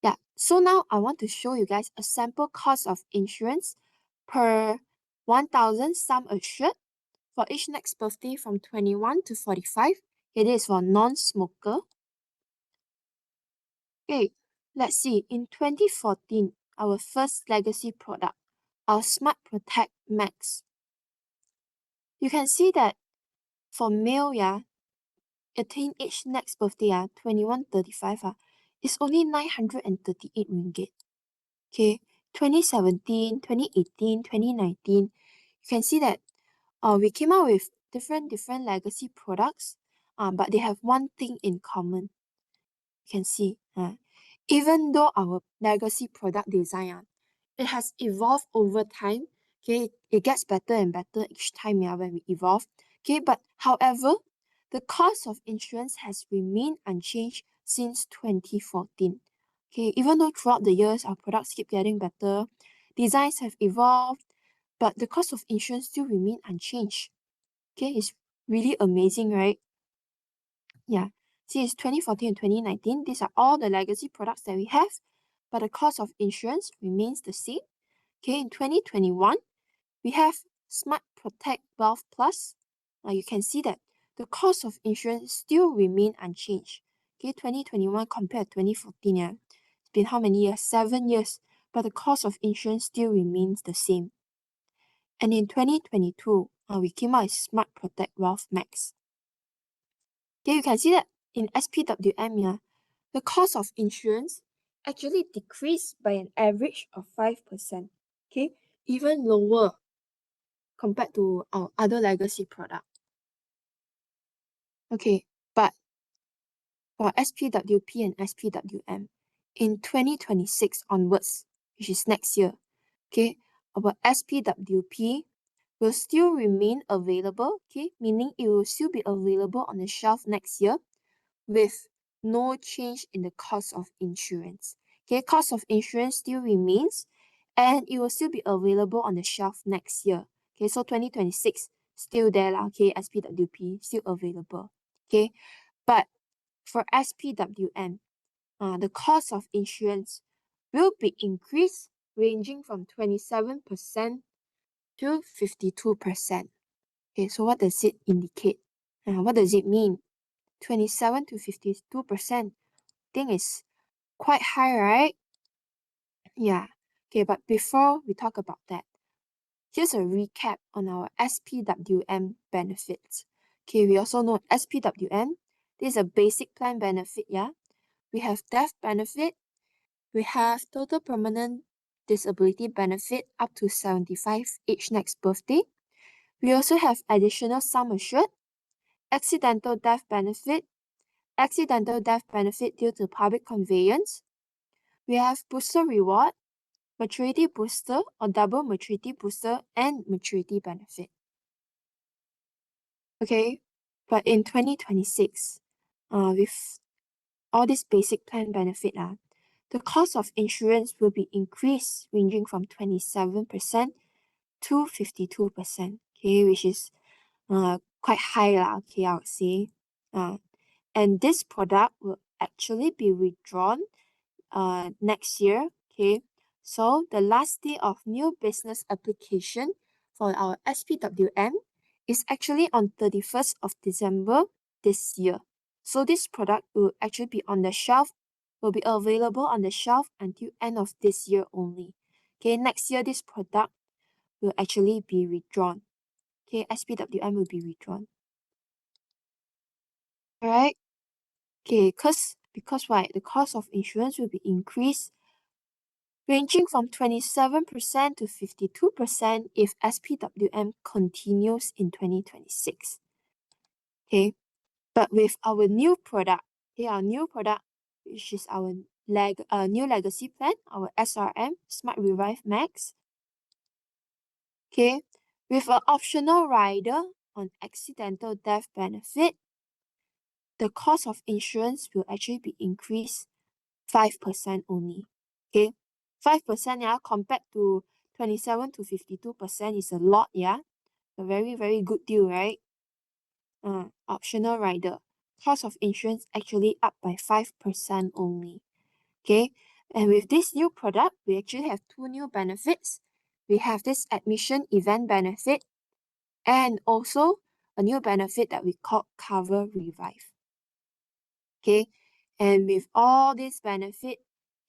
Yeah, so now I want to show you guys a sample cost of insurance per 1,000 sum assured for each next birthday from 21 to 45. It is for non-smoker. Okay, let's see. In 2014, our first legacy product, our Smart Protect Max. You can see that for male, yeah, attain age next birthday, 2135, is only 938 ringgit. Okay, 2017, 2018, 2019, you can see that we came out with different legacy products, but they have one thing in common. You can see, even though our legacy product design, it has evolved over time. Okay, it gets better and better each time, when we evolve. Okay, but however, the cost of insurance has remained unchanged since 2014. Okay, even though throughout the years our products keep getting better, designs have evolved, but the cost of insurance still remain unchanged. Okay, it's really amazing, right? Yeah. Since 2014 and 2019, these are all the legacy products that we have, but the cost of insurance remains the same. Okay, in 2021, we have Smart Protect Wealth Plus. You can see that the cost of insurance still remain unchanged. Okay, 2021 compared to 2014, it's been how many years? 7 years, but the cost of insurance still remains the same. And in 2022, we came out with Smart Protect Wealth Max. Okay, you can see that in SPWM, the cost of insurance actually decreased by an average of 5%. Okay, even lower compared to our other legacy product. Okay, but for SPWP and SPWM, in 2026 onwards, which is next year, okay, our SPWP will still remain available, okay, meaning it will still be available on the shelf next year with no change in the cost of insurance. Okay, cost of insurance still remains and it will still be available on the shelf next year. Okay, so 2026 still there lah, okay, SPWP still available. Okay, but for SPWM, the cost of insurance will be increased ranging from 27% to 52%. Okay, so what does it indicate? What does it mean? 27 to 52%. I think it's quite high, right? Yeah. Okay, but before we talk about that, here's a recap on our SPWM benefits. Okay, we also know SPWM. This is a basic plan benefit, yeah? We have death benefit. We have total permanent disability benefit up to 75 age next birthday. We also have additional sum assured, accidental death benefit due to public conveyance. We have booster reward, maturity booster or double maturity booster, and maturity benefit. Okay, but in 2026, with all this basic plan benefit, the cost of insurance will be increased ranging from 27% to 52%, okay, which is quite high, okay, I would say. And this product will actually be withdrawn next year, okay. So the last day of new business application for our SPWM is actually on 31st of December this year. So this product will actually be on the shelf, will be available on the shelf until end of this year only. Okay, next year this product will actually be withdrawn. Okay, SPWM will be withdrawn. Alright. Okay, because why? The cost of insurance will be increased ranging from 27% to 52% if SPWM continues in 2026. Okay, but with our new product, which is our new legacy plan, our SRM, Smart Revive Max. Okay, with an optional rider on accidental death benefit, the cost of insurance will actually be increased 5% only. Okay, 5%, compared to 27 to 52% is a lot, a very, very good deal, right? Optional rider, cost of insurance actually up by 5% only. Okay, And with this new product, we actually have two new benefits. We have this admission event benefit and also a new benefit that we call Cover Revive. Okay, and with all this benefit,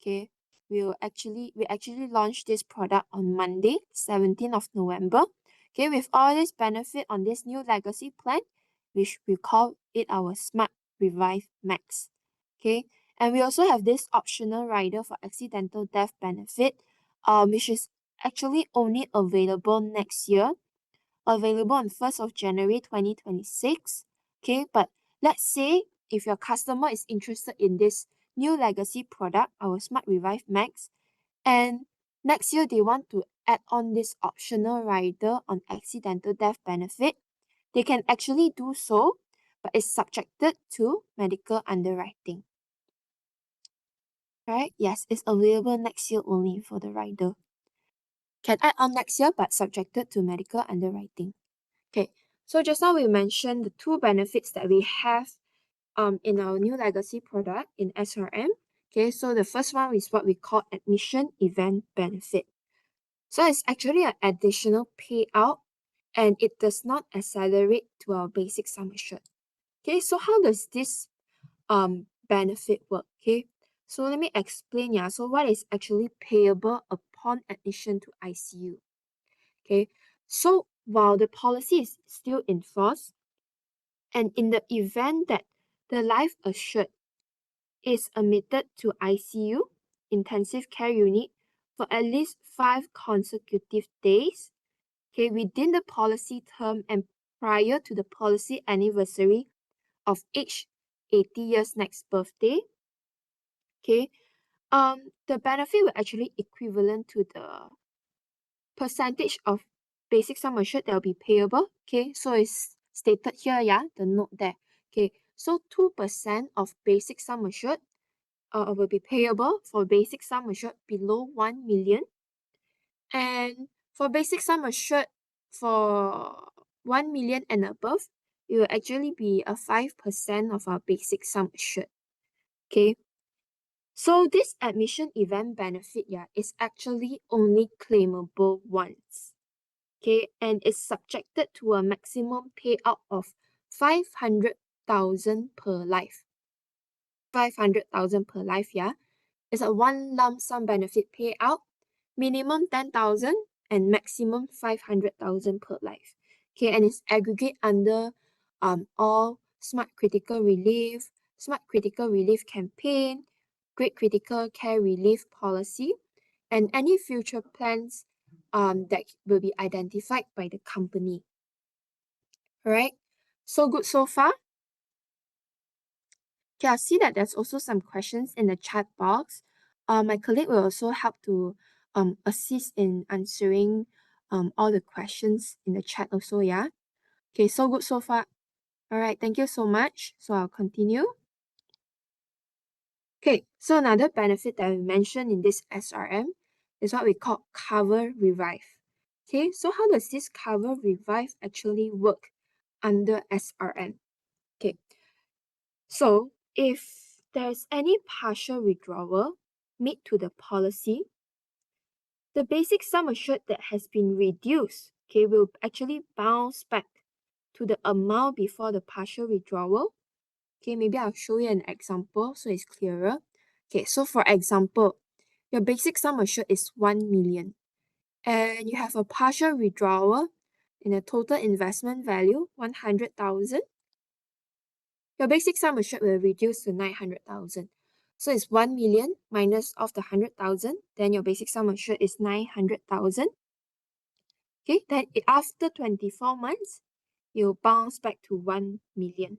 okay, we actually launched this product on Monday, 17th of November. Okay, with all this benefit on this new legacy plan, which we call it our Smart Revive Max. Okay, and we also have this optional rider for accidental death benefit, which is actually only available next year, available on 1st of January 2026. Okay, but let's say if your customer is interested in this new legacy product, our Smart Revive Max, and next year they want to add on this optional rider on accidental death benefit, they can actually do so, but it's subjected to medical underwriting. Right? Yes, it's available next year only for the rider. Can add on next year, but subjected to medical underwriting. Okay, so just now we mentioned the two benefits that we have in our new legacy product in SRM. Okay, so the first one is what we call admission event benefit. So it's actually an additional payout and it does not accelerate to our basic sum assured. Okay, so how does this benefit work? Okay, so let me explain. Yeah, so what is actually payable upon admission to ICU? Okay, so while the policy is still in force, and in the event that the life assured is admitted to ICU, intensive care unit, for at least 5 consecutive days, okay, within the policy term and prior to the policy anniversary of age 80 years next birthday, okay, the benefit will actually equivalent to the percentage of basic sum assured that will be payable. Okay, so it's stated here, yeah, the note there. Okay, so 2% of basic sum assured will be payable for basic sum assured below 1 million. And for basic sum assured for 1 million and above, it will actually be a 5% of our basic sum assured. Okay, so this admission event benefit, yeah, is actually only claimable once. Okay, and is subjected to a maximum payout of 500,000 per life. 500,000 per life, yeah. It's a one lump sum benefit payout, minimum 10,000 and maximum 500,000 per life. Okay, and it's aggregate under all Smart Critical Relief, Smart Critical Relief Campaign, Great Critical Care Relief Policy, and any future plans that will be identified by the company. All right, so good so far. Okay, I see that there's also some questions in the chat box. My colleague will also help to assist in answering all the questions in the chat also, yeah? Okay, so good so far. All right, thank you so much. So I'll continue. Okay, so another benefit that we mentioned in this SRM is what we call Cover Revive. Okay, so how does this Cover Revive actually work under SRM? Okay, so if there's any partial withdrawal made to the policy, the basic sum assured that has been reduced, okay, will actually bounce back to the amount before the partial withdrawal. Okay, maybe I'll show you an example so it's clearer. Okay, so for example, your basic sum assured is 1 million and you have a partial withdrawal in a total investment value 100,000. Your basic sum assured will reduce to 900,000. So it's 1 million minus off the 100,000, then your basic sum assured is 900,000. Okay, then after 24 months, you'll bounce back to 1 million.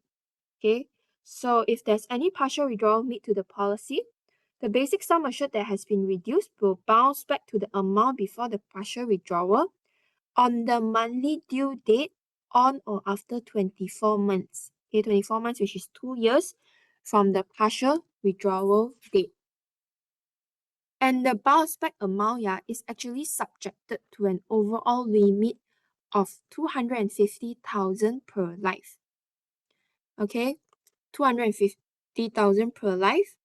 Okay, so if there's any partial withdrawal made to the policy, the basic sum assured that has been reduced will bounce back to the amount before the partial withdrawal on the monthly due date on or after 24 months. Okay, 24 months, which is 2 years from the partial withdrawal date. And the bounce back amount, yeah, is actually subjected to an overall limit of 250,000 per life. Okay, 250,000 per life.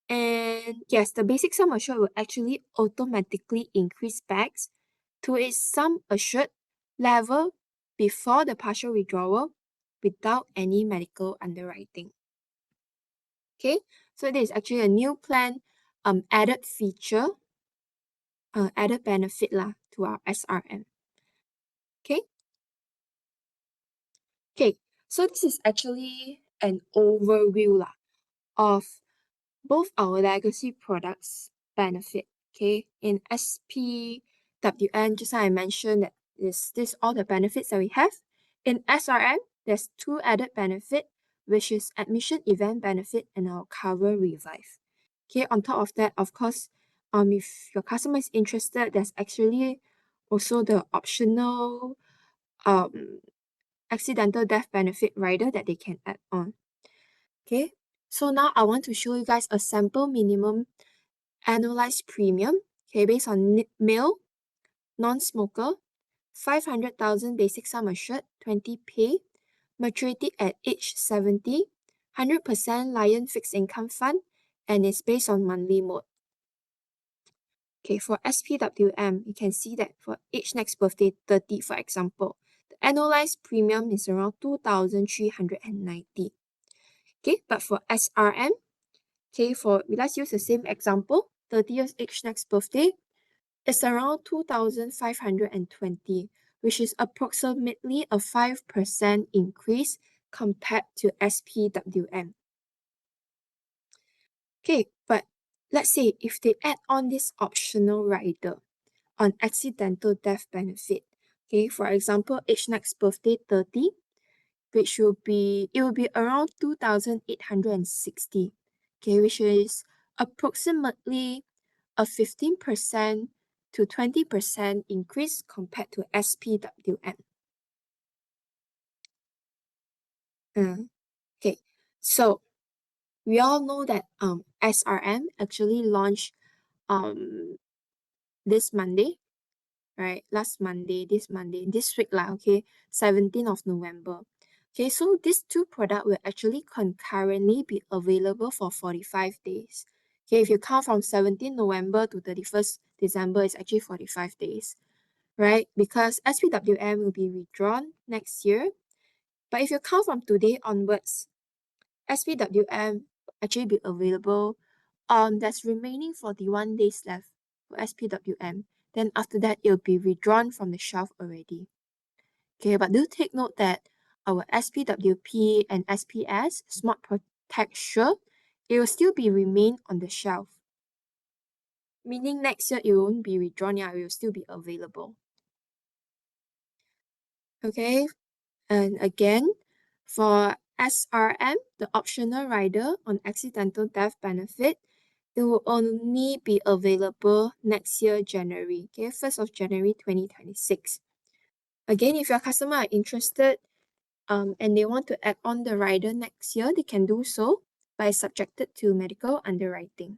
And yes, the basic sum assured will actually automatically increase back to its sum assured level before the partial withdrawal without any medical underwriting. Okay, so this is actually a new plan, added feature, added benefit lah to our SRM. Okay. Okay, so this is actually an overview lah of both our legacy products benefit. Okay, in SPWM, just now I mentioned that this all the benefits that we have. In SRM, there's two added benefit, which is admission event benefit and our cover revive. Okay, on top of that, of course, if your customer is interested, there's actually also the optional um accidental death benefit rider that they can add on. Okay, so now I want to show you guys a sample minimum annualized premium, okay, based on male, non-smoker, 500,000 basic sum assured, 20 pay, maturity at age 70, 100% Lion fixed income fund, and it's based on monthly mode. Okay, for SPWM, you can see that for age next birthday 30, for example, the annualized premium is around 2,390. Okay, but for SRM, okay, let's use the same example, 30 years age next birthday, it's around 2,520, which is approximately a 5% increase compared to SPWM. Okay, but let's say if they add on this optional rider on accidental death benefit, okay, for example, age next birthday 30, which will be around 2,860, okay, which is approximately a 15% to 20% increase compared to SPWM. Okay, so we all know that SRM actually launched this Monday, right? Last Monday, this week lah, okay, 17th of November. Okay, so these two products will actually concurrently be available for 45 days. Okay, if you count from 17th November to 31st December, it's actually 45 days, right? Because SPWM will be withdrawn next year. But if you count from today onwards, SPWM actually be available. There's remaining 41 days left for SPWM. Then after that, it'll be withdrawn from the shelf already. Okay, but do take note that our SPWP and SPS, Smart Protect Sure, it will still be remain on the shelf. Meaning next year it won't be withdrawn, yeah, it will still be available. Okay, and again, for SRM, the optional rider on accidental death benefit, it will only be available next year, January, okay, 1st of January 2026. Again, if your customer are interested and they want to add on the rider next year, they can do so, but it's subjected to medical underwriting.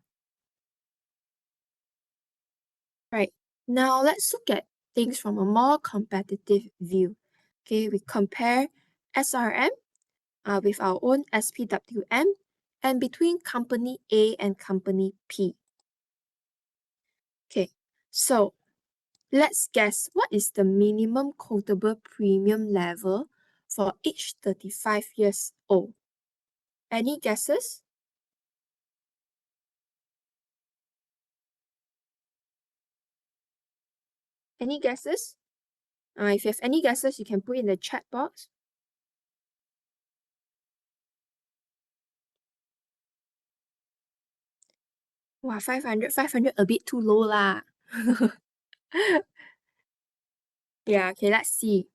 Right, now let's look at things from a more competitive view. Okay, we compare SRM with our own SPWM and between company A and company P. Okay, so let's guess what is the minimum quotable premium level for each 35 years old. Any guesses? Any guesses? If you have any guesses, you can put in the chat box. Wow, 500 a bit too low lah. Yeah, okay, let's see.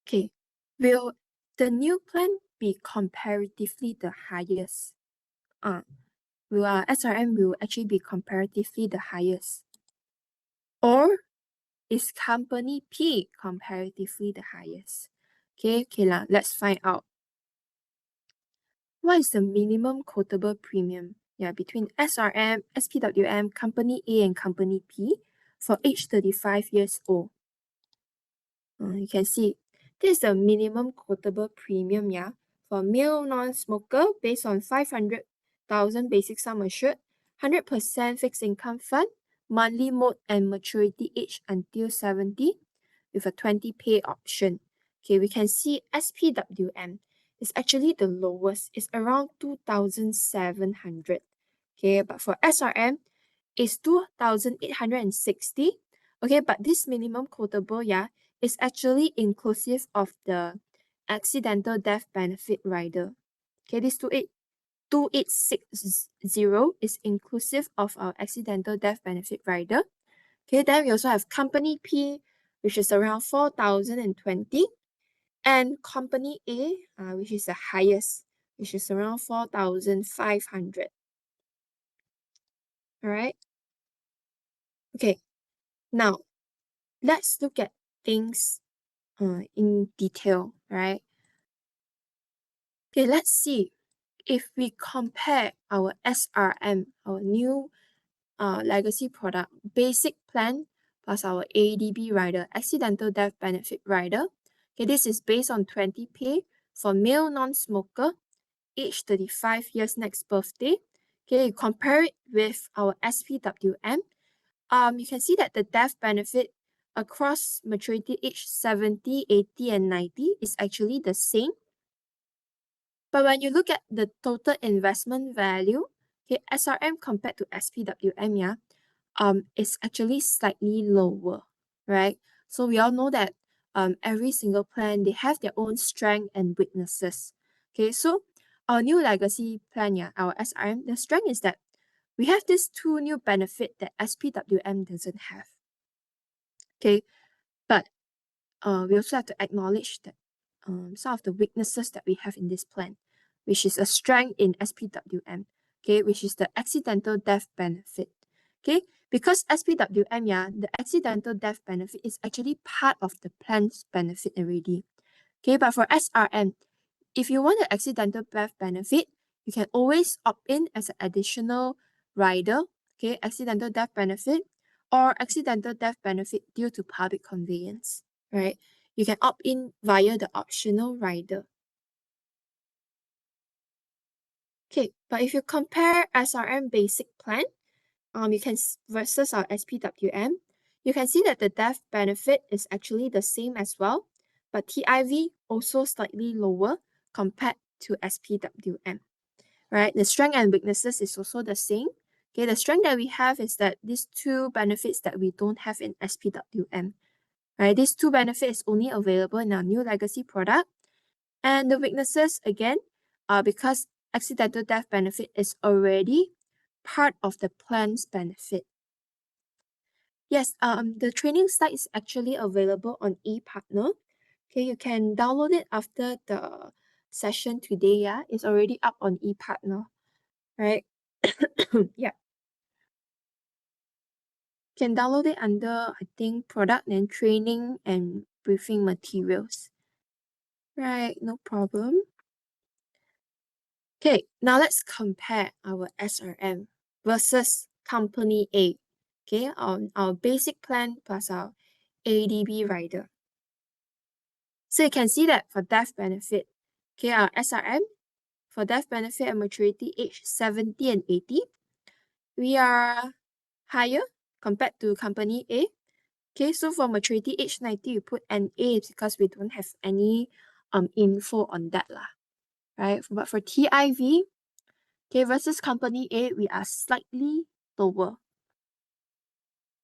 Okay, will the new plan be comparatively the highest? Will SRM will actually be comparatively the highest? Or is company P comparatively the highest? Okay lah, let's find out. What is the minimum quotable premium? Yeah, between SRM, SPWM, company A and company P for age 35 years old. You can see this is the minimum quotable premium, yeah, for male non-smoker based on 500,000 50,000 basic sum assured, 100% fixed income fund, monthly mode and maturity age until 70 with a 20 pay option. Okay, we can see SPWM is actually the lowest. It's around 2,700. Okay, but for SRM, it's 2,860. Okay, but this minimum quotable, yeah, is actually inclusive of the accidental death benefit rider. Okay, this 2860 is inclusive of our accidental death benefit rider. Okay, then we also have company P, which is around 4,020, and company A, which is the highest, which is around 4,500. All right. Okay, now let's look at things in detail, right? Okay, let's see if we compare our SRM, our new legacy product, basic plan plus our ADB rider, accidental death benefit rider. Okay, this is based on 20 pay for male non-smoker, age 35 years next birthday. Okay, you compare it with our SPWM. You can see that the death benefit across maturity age 70, 80, and 90 is actually the same. But when you look at the total investment value, okay, SRM compared to SPWM, yeah, it's actually slightly lower, right? So we all know that every single plan, they have their own strength and weaknesses. Okay, so our new legacy plan, yeah, our SRM, the strength is that we have these two new benefit that SPWM doesn't have. Okay, but we also have to acknowledge that some of the weaknesses that we have in this plan, which is a strength in SPWM, okay, which is the accidental death benefit. Okay, because SPWM, yeah, the accidental death benefit is actually part of the plan's benefit already. Okay, but for SRM, if you want the accidental death benefit, you can always opt in as an additional rider, okay, accidental death benefit, or accidental death benefit due to public conveyance, right? You can opt in via the optional rider. Okay, but if you compare SRM basic plan, you can versus our SPWM, you can see that the death benefit is actually the same as well, but TIV also slightly lower compared to SPWM, right? The strength and weaknesses is also the same. Okay, the strength that we have is that these two benefits that we don't have in SPWM, right? These two benefits only available in our new legacy product. And the weaknesses, again, are because accidental death benefit is already part of the plan's benefit. Yes, the training slide is actually available on ePartner. Okay, you can download it after the session today. Yeah, it's already up on ePartner, right? Yeah, can download it under, I think, product and training and briefing materials. Right, no problem. Okay, now let's compare our SRM versus company A. Okay, on our basic plan plus our ADB rider. So you can see that for death benefit, okay, our SRM for death benefit and maturity age 70 and 80, we are higher compared to company A. Okay, so for maturity age 90, you put NA because we don't have any info on that lah, right? But for TIV, okay, versus company A, we are slightly lower,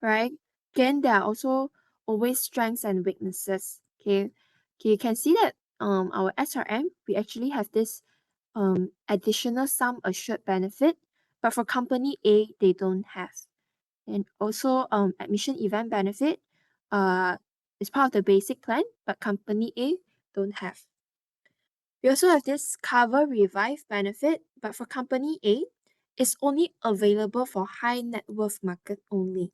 right? Again, there are also always strengths and weaknesses. Okay, you can see that our SRM, we actually have this additional sum assured benefit, but for company A, they don't have. And also admission event benefit is part of the basic plan, but company A don't have. We also have this cover revive benefit, but for company A, it's only available for high net worth market only.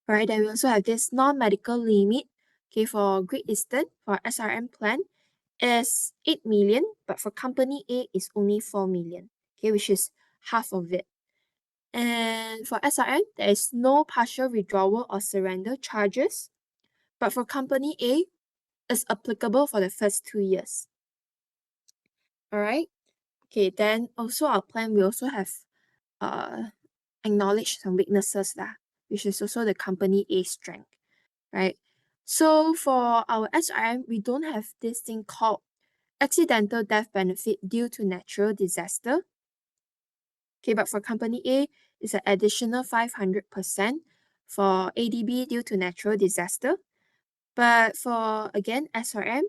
Alright, then we also have this non-medical limit. Okay, for Great Eastern, for SRM plan, is 8 million, but for company A, is only 4 million. Okay, which is half of it. And for SRM, there is no partial withdrawal or surrender charges, but for company A, it's applicable for the first 2 years. Alright, Okay, then also our plan, we also have acknowledged some weaknesses lah, which is also the company A strength, right? So for our SRM, we don't have this thing called accidental death benefit due to natural disaster. Okay, but for company A, it's an additional 500% for ADB due to natural disaster. But for, again, SRM,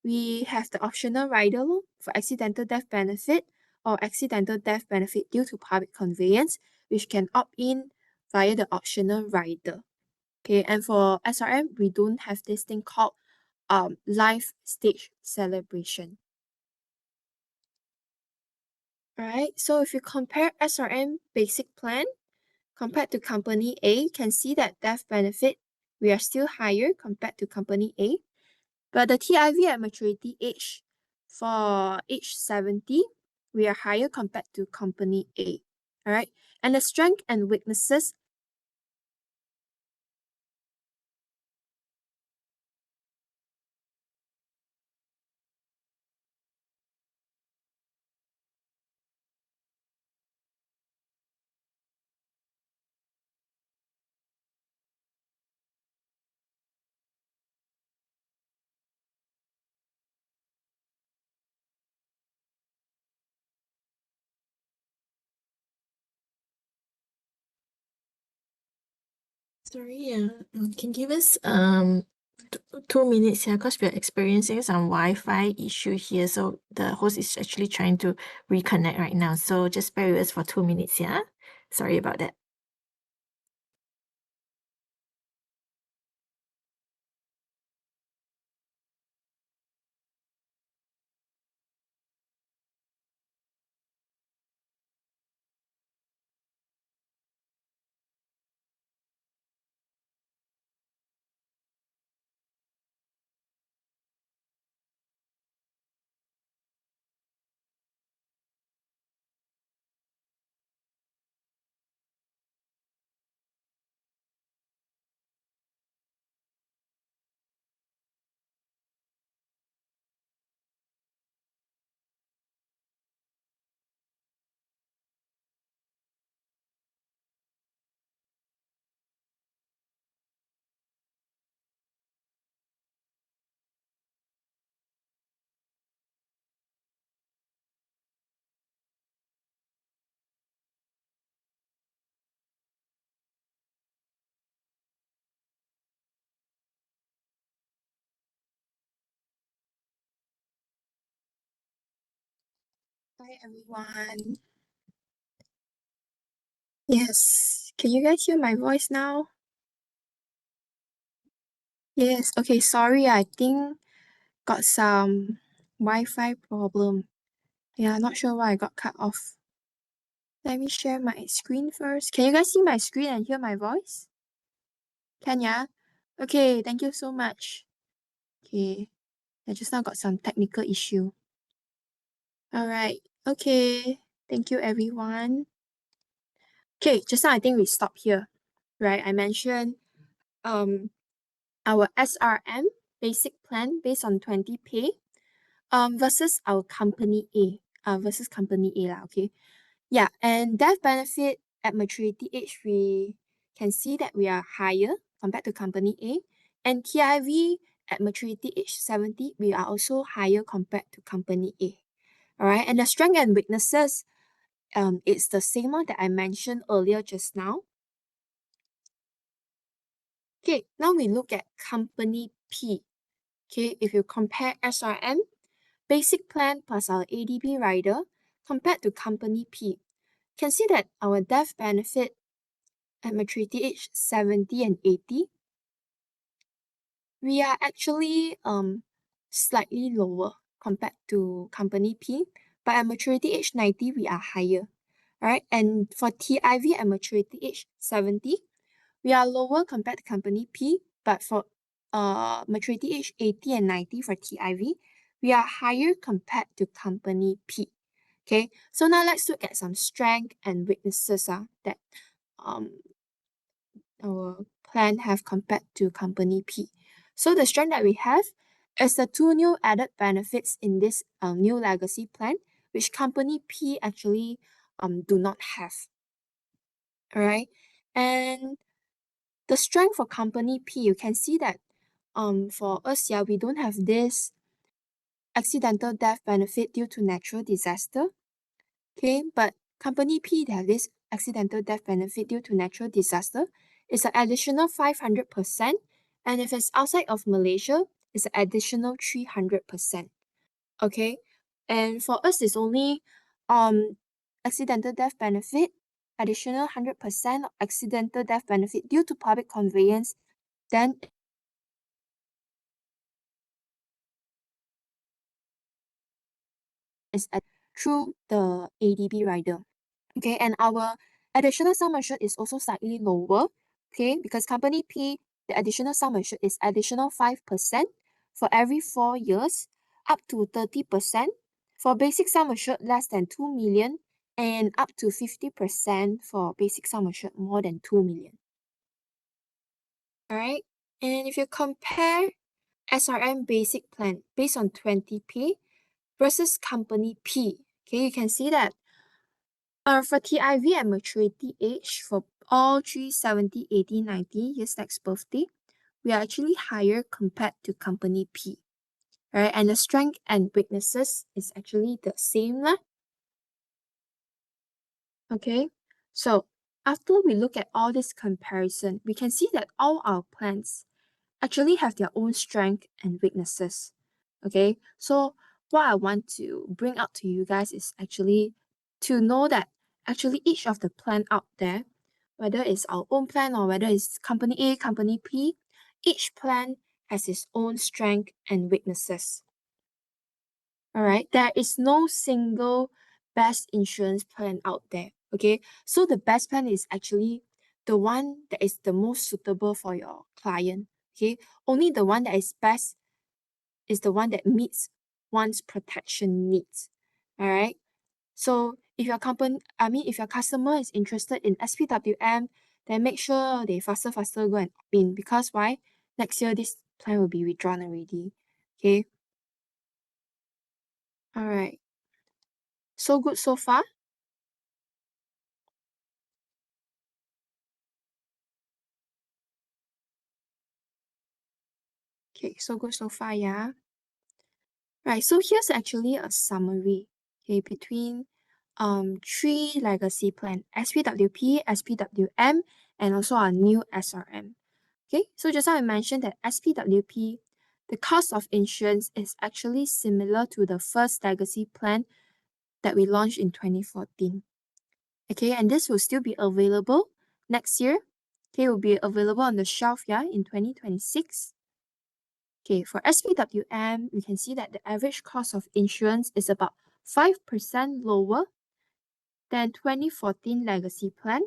we have the optional rider for accidental death benefit or accidental death benefit due to public conveyance, which can opt in via the optional rider. Okay, and for SRM, we don't have this thing called life stage celebration. Alright, so if you compare SRM basic plan compared to company A, can see that death benefit, we are still higher compared to company A. But the TIV at maturity age, for age 70, we are higher compared to company A. Alright, and the strength and weaknesses. Sorry, can you give us 2 minutes here because we're experiencing some Wi-Fi issue here. So the host is actually trying to reconnect right now. So just bear with us for 2 minutes, yeah? Sorry about that. Hi everyone. Yes, can you guys hear my voice now? Yes, okay, sorry, I think got some Wi-Fi problem. Yeah, not sure why I got cut off. Let me share my screen first. Can you guys see my screen and hear my voice? Can ya? Okay, thank you so much. Okay, I just now got some technical issue. Alright, okay. Thank you everyone. Okay, just now I think we stopped here, right? I mentioned our SRM basic plan based on 20 pay versus our company A versus company A lah, okay? Yeah, and death benefit at maturity age, we can see that we are higher compared to company A, and TIV at maturity age 70, we are also higher compared to company A. All right, and the strength and weaknesses, it's the same one that I mentioned earlier just now. Okay, now we look at company P. Okay, if you compare SRM, basic plan plus our ADB rider compared to company P, can see that our death benefit at maturity age 70 and 80, we are actually slightly lower compared to company P, but at maturity age 90, we are higher. Alright, and for TIV at maturity age 70, we are lower compared to company P, but for maturity age 80 and 90 for TIV, we are higher compared to company P. Okay, so now let's look at some strength and weaknesses that our plan have compared to company P. So the strength that we have is the two new added benefits in this new legacy plan, which company P actually do not have. All right, and the strength for company P, you can see that for us, yeah, we don't have this accidental death benefit due to natural disaster. Okay, but company P, they have this accidental death benefit due to natural disaster. It's an additional 500%, and if it's outside of Malaysia, it's an additional 300%. Okay, and for us, it's only accidental death benefit, additional 100% accidental death benefit due to public conveyance, then is through the ADB rider. Okay, and our additional sum assured is also slightly lower. Okay, because company P, the additional sum assured is additional 5% for every 4 years, up to 30% for basic sum assured less than 2 million, and up to 50% for basic sum assured more than 2 million. All right, and if you compare SRM basic plan based on 20P versus company P, okay, you can see that for TIV at maturity age for all 3, 70, 80, 90 years next birthday, we are actually higher compared to company P. Right? And the strength and weaknesses is actually the same lah. Okay, so after we look at all this comparison, we can see that all our plans actually have their own strength and weaknesses. Okay, so what I want to bring out to you guys is actually to know that actually each of the plan out there, whether it's our own plan or whether it's company A, company P, each plan has its own strength and weaknesses. All right, there is no single best insurance plan out there. Okay, so the best plan is actually the one that is the most suitable for your client. Okay, only the one that is best is the one that meets one's protection needs. All right, so if your if your customer is interested in SPWM, then make sure they faster go and opt in, because why? Next year this plan will be withdrawn already. Okay. All right. So good so far. Okay, so good so far, yeah. Right, so here's actually a summary, okay, between three legacy plan, SPWP, SPWM, and also our new SRM. Okay, so just now I mentioned that SPWP, the cost of insurance is actually similar to the first legacy plan that we launched in 2014. Okay, and this will still be available next year. Okay, it will be available on the shelf, yeah, in 2026. Okay, for SPWM, we can see that the average cost of insurance is about 5% lower than 2014 legacy plan.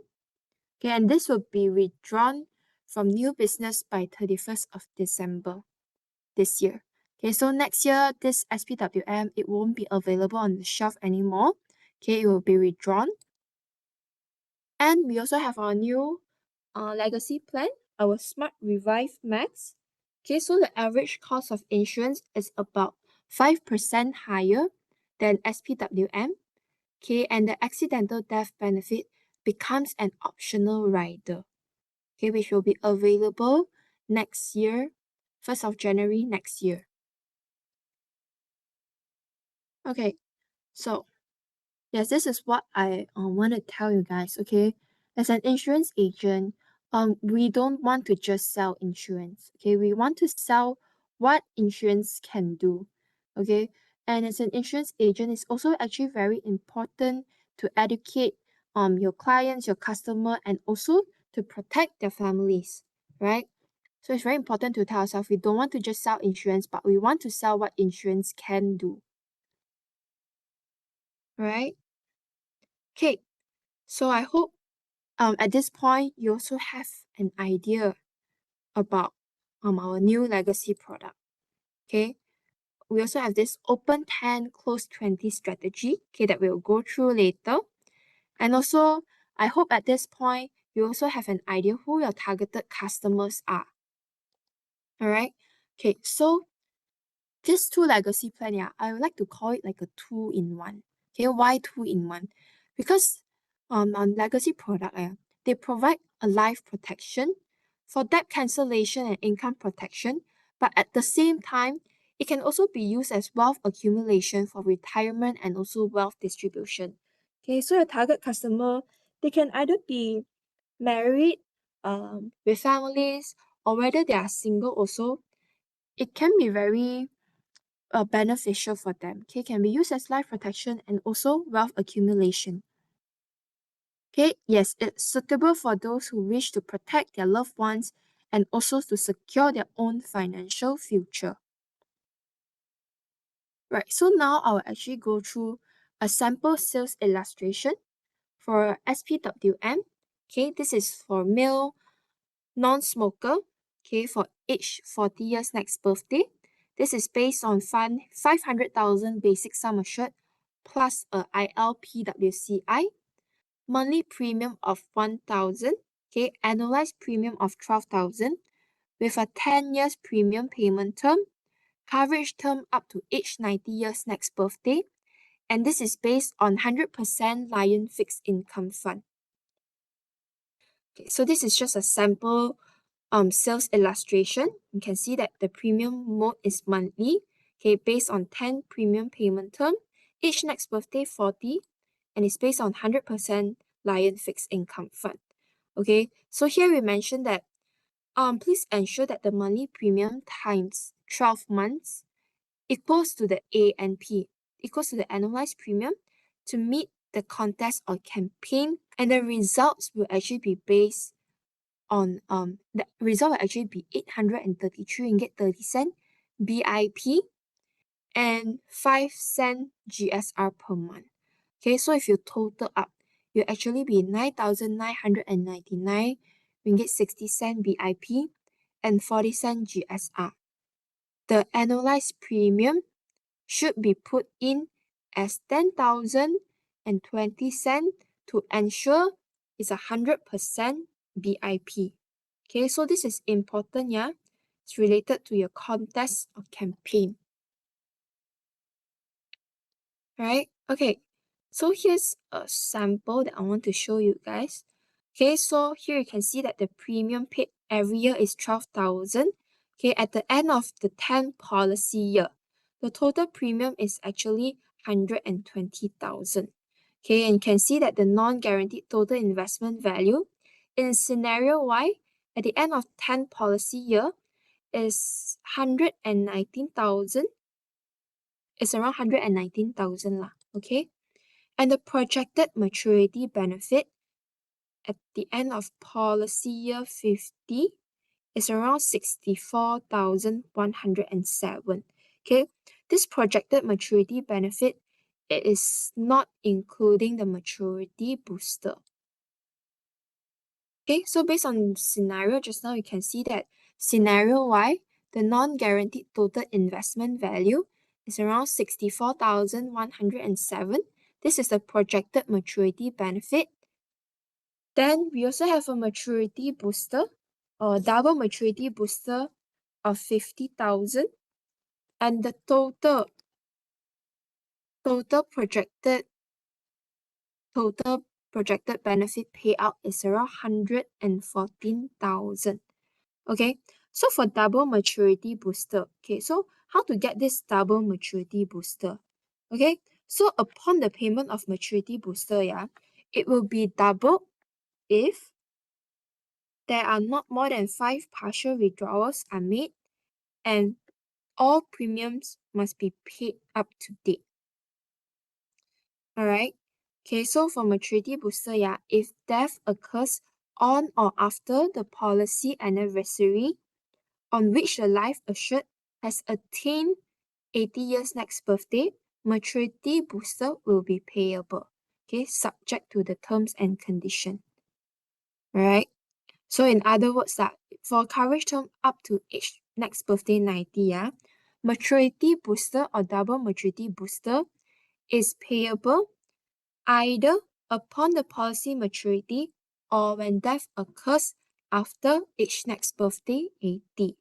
Okay, and this will be withdrawn from new business by 31st of December this year. Okay, so next year, this SPWM, it won't be available on the shelf anymore. Okay, it will be withdrawn. And we also have our new legacy plan, our Smart Revive Max. Okay, so the average cost of insurance is about 5% higher than SPWM. Okay, and the accidental death benefit becomes an optional rider. Okay, which will be available next year, 1st of January next year. Okay, so yes, this is what I want to tell you guys. Okay, as an insurance agent, we don't want to just sell insurance. Okay, we want to sell what insurance can do. Okay, and as an insurance agent, it's also actually very important to educate your clients, your customer, and also to protect their families, right? So it's very important to tell ourselves we don't want to just sell insurance, but we want to sell what insurance can do. Right? Okay, so I hope at this point you also have an idea about our new legacy product. Okay, we also have this open 10, close 20 strategy, okay, that we'll go through later. And also, I hope at this point you also have an idea who your targeted customers are. All right. Okay, so this two legacy plan, yeah, I would like to call it like a two-in-one. Okay, why 2-in-1? Because on legacy product, they provide a life protection for debt cancellation and income protection, but at the same time, it can also be used as wealth accumulation for retirement and also wealth distribution. Okay, so your target customer, they can either be married with families, or whether they are single also. It can be very beneficial for them. Okay, can be used as life protection and also wealth accumulation. Okay, yes, it's suitable for those who wish to protect their loved ones and also to secure their own financial future. Right, so now I will actually go through a sample sales illustration for SPWM. Okay, this is for male non-smoker, okay, for age 40 years next birthday. This is based on 500,000 basic sum assured plus a ILPWCI, monthly premium of 1,000, okay, annualized premium of 12,000 with a 10 years premium payment term, coverage term up to age 90 years next birthday, and this is based on 100% Lion Fixed Income Fund. Okay, so this is just a sample sales illustration. You can see that the premium mode is monthly, okay, based on 10 premium payment term, each next birthday 40, and it's based on 100% Lion Fixed Income Fund. Okay, so here we mentioned that please ensure that the monthly premium times 12 months equals to the ANP, equals to the annualized premium to meet the contest or campaign, and the results will actually be based on the result will actually be 833 ringgit 30 cent BIP and 5 cent GSR per month. Okay, so if you total up, you actually be 9,999 ringgit 60 cent BIP and 40 cent GSR. The annualized premium should be put in as 10,020 cent to ensure it's 100% BIP. Okay, so this is important, yeah. It's related to your contest or campaign. Right? Okay, so here's a sample that I want to show you guys. Okay, so here you can see that the premium paid every year is 12,000. Okay, at the end of the 10th policy year, the total premium is actually 120,000. Okay, and you can see that the non-guaranteed total investment value in scenario Y at the end of 10th policy year is 119,000. It's around 119,000 lah, okay? And the projected maturity benefit at the end of policy year 50 is around 64,107. Okay, this projected maturity benefit, it is not including the maturity booster. Okay, so based on scenario just now, you can see that scenario Y, the non-guaranteed total investment value is around 64,107. This is the projected maturity benefit. Then we also have a maturity booster or double maturity booster of 50,000, and the total projected benefit payout is around 114,000. Okay, so for double maturity booster, okay, so how to get this double maturity booster? Okay, so upon the payment of maturity booster, yeah, it will be doubled if there are not more than 5 partial withdrawals are made and all premiums must be paid up to date. Alright, okay, so for maturity booster, yeah, if death occurs on or after the policy anniversary on which the life assured has attained 80 years next birthday, maturity booster will be payable, okay, subject to the terms and condition. Alright, so in other words, that for coverage term up to age next birthday 90, yeah, maturity booster or double maturity booster is payable either upon the policy maturity or when death occurs after age next birthday 80.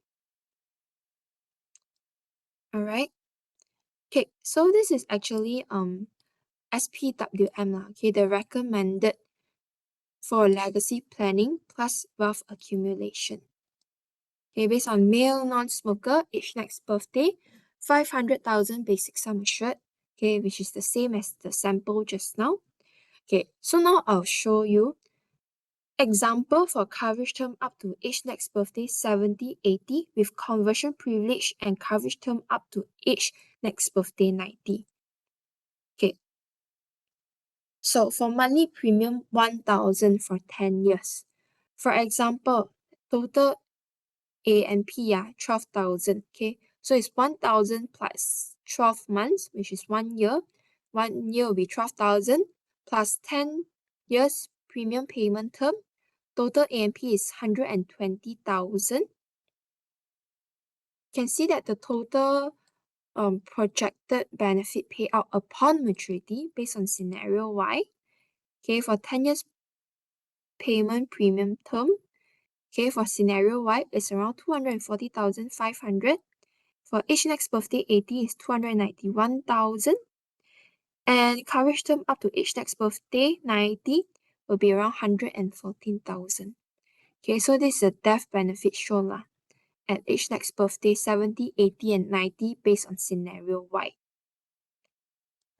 Alright. Okay, so this is actually SPWM, okay, the recommended for legacy planning plus wealth accumulation. Okay, based on male non-smoker, age next birthday, 500,000 basic sum assured, okay, which is the same as the sample just now. Okay, so now I'll show you example for coverage term up to age next birthday 70, 80 with conversion privilege and coverage term up to age next birthday 90. Okay, so for monthly premium 1,000 for 10 years. For example, total A and P are 12,000. Okay, so it's 1,000 plus 12 months, which is 1 year. 1 year will be 12,000 plus 10 years premium payment term. Total A and P is 120,000. You can see that the total projected benefit payout upon maturity based on scenario Y. Okay, for 10 years payment premium term. Okay, for scenario Y, it's around 240,500. For age next birthday 80 is 291,000. And coverage term up to age next birthday 90 will be around 114,000. Okay, so this is the death benefit shown lah at age next birthday 70, 80, and 90 based on scenario Y.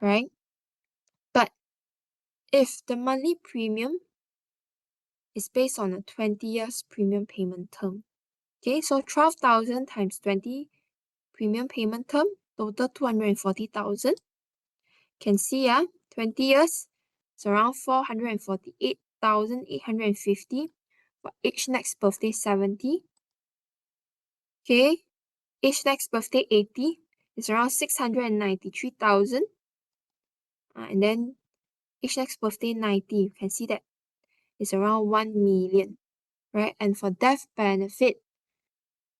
Right? But if the monthly premium is based on a 20 years premium payment term, okay, so 12,000 times 20 premium payment term, total 240,000. Can see 20 years, it's around 448,850 for age next birthday 70. Okay, age next birthday 80 is around 693,000. And then age next birthday 90, you can see that it's around 1 million, right? And for death benefit,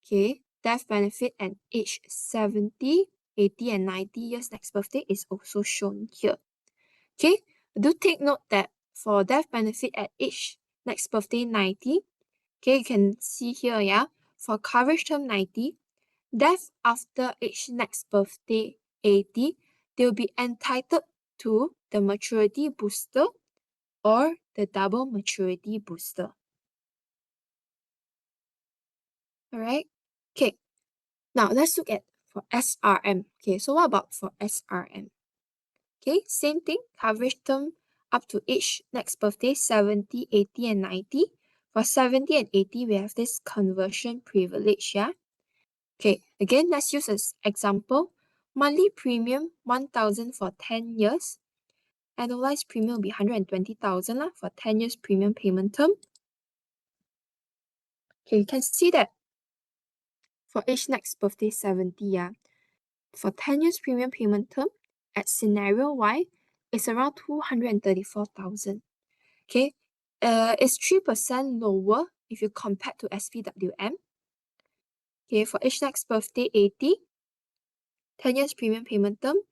okay, death benefit at age 70, 80, and 90 years next birthday is also shown here. Okay, do take note that for death benefit at age next birthday 90, okay, you can see here, for coverage term 90, death after age next birthday 80, they will be entitled to the maturity booster or the double maturity booster. Alright, okay, now let's look at for SRM. Okay, so what about for SRM? Okay, same thing, coverage term up to age next birthday 70, 80, and 90. For 70 and 80, we have this conversion privilege, Okay, again, let's use as example. Monthly premium 1,000 for 10 years. Annualized premium will be 120,000 for 10 years premium payment term. Okay, you can see that for age next birthday 70, for 10 years premium payment term at scenario Y, it's around 234,000. Okay, it's 3% lower if you compare to SPWM. Okay, for age next birthday 80, 10 years premium payment term, you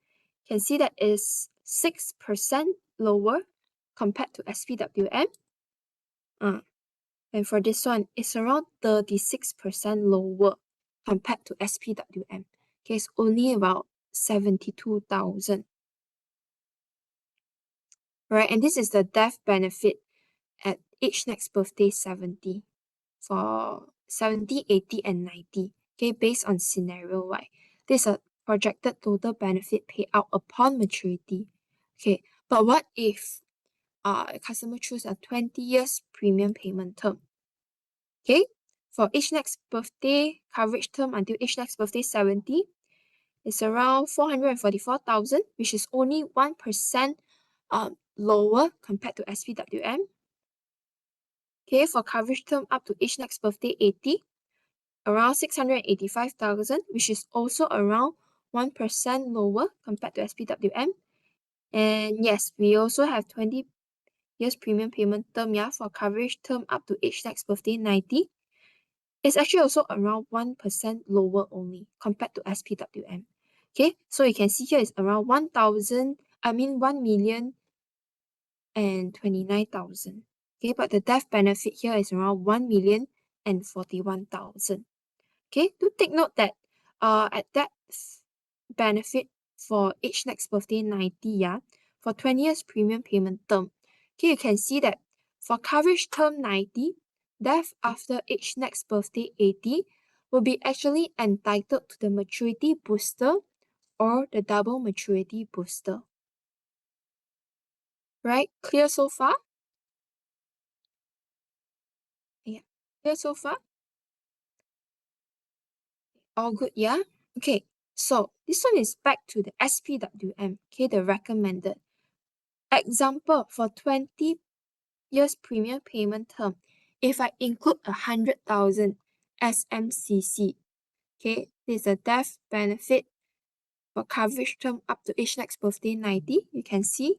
can see that is 6% lower compared to SPWM. And for this one, it's around 36% lower compared to SPWM. Okay, it's only about 72,000. Right, and this is the death benefit at age next birthday 70 for 70, 80, and 90. Okay, based on scenario Y. This is a projected total benefit payout upon maturity. Okay, but what if a customer choose a 20 years premium payment term? Okay, for age next birthday coverage term until age next birthday 70, it's around 444,000, which is only 1% lower compared to SPWM. Okay, for coverage term up to age next birthday 80, around 685,000, which is also around 1% lower compared to SPWM. And yes, we also have 20 years premium payment term, for coverage term up to age next birthday 90. It's actually also around 1% lower only compared to SPWM. Okay, so you can see here is around 1,029,000. Okay, but the death benefit here is around 1,041,000. Okay, do take note that at that benefit for age next birthday 90, for 20 years premium payment term. Okay, you can see that for coverage term 90, death after age next birthday 80 will be actually entitled to the maturity booster or the double maturity booster. Right? Clear so far? Yeah. Clear so far? All good, yeah? Okay, so this one is back to the SPWM, okay, the recommended. Example, for 20 years premium payment term, if I include 100,000 SMCC, okay, this is a death benefit for coverage term up to age next birthday 90. You can see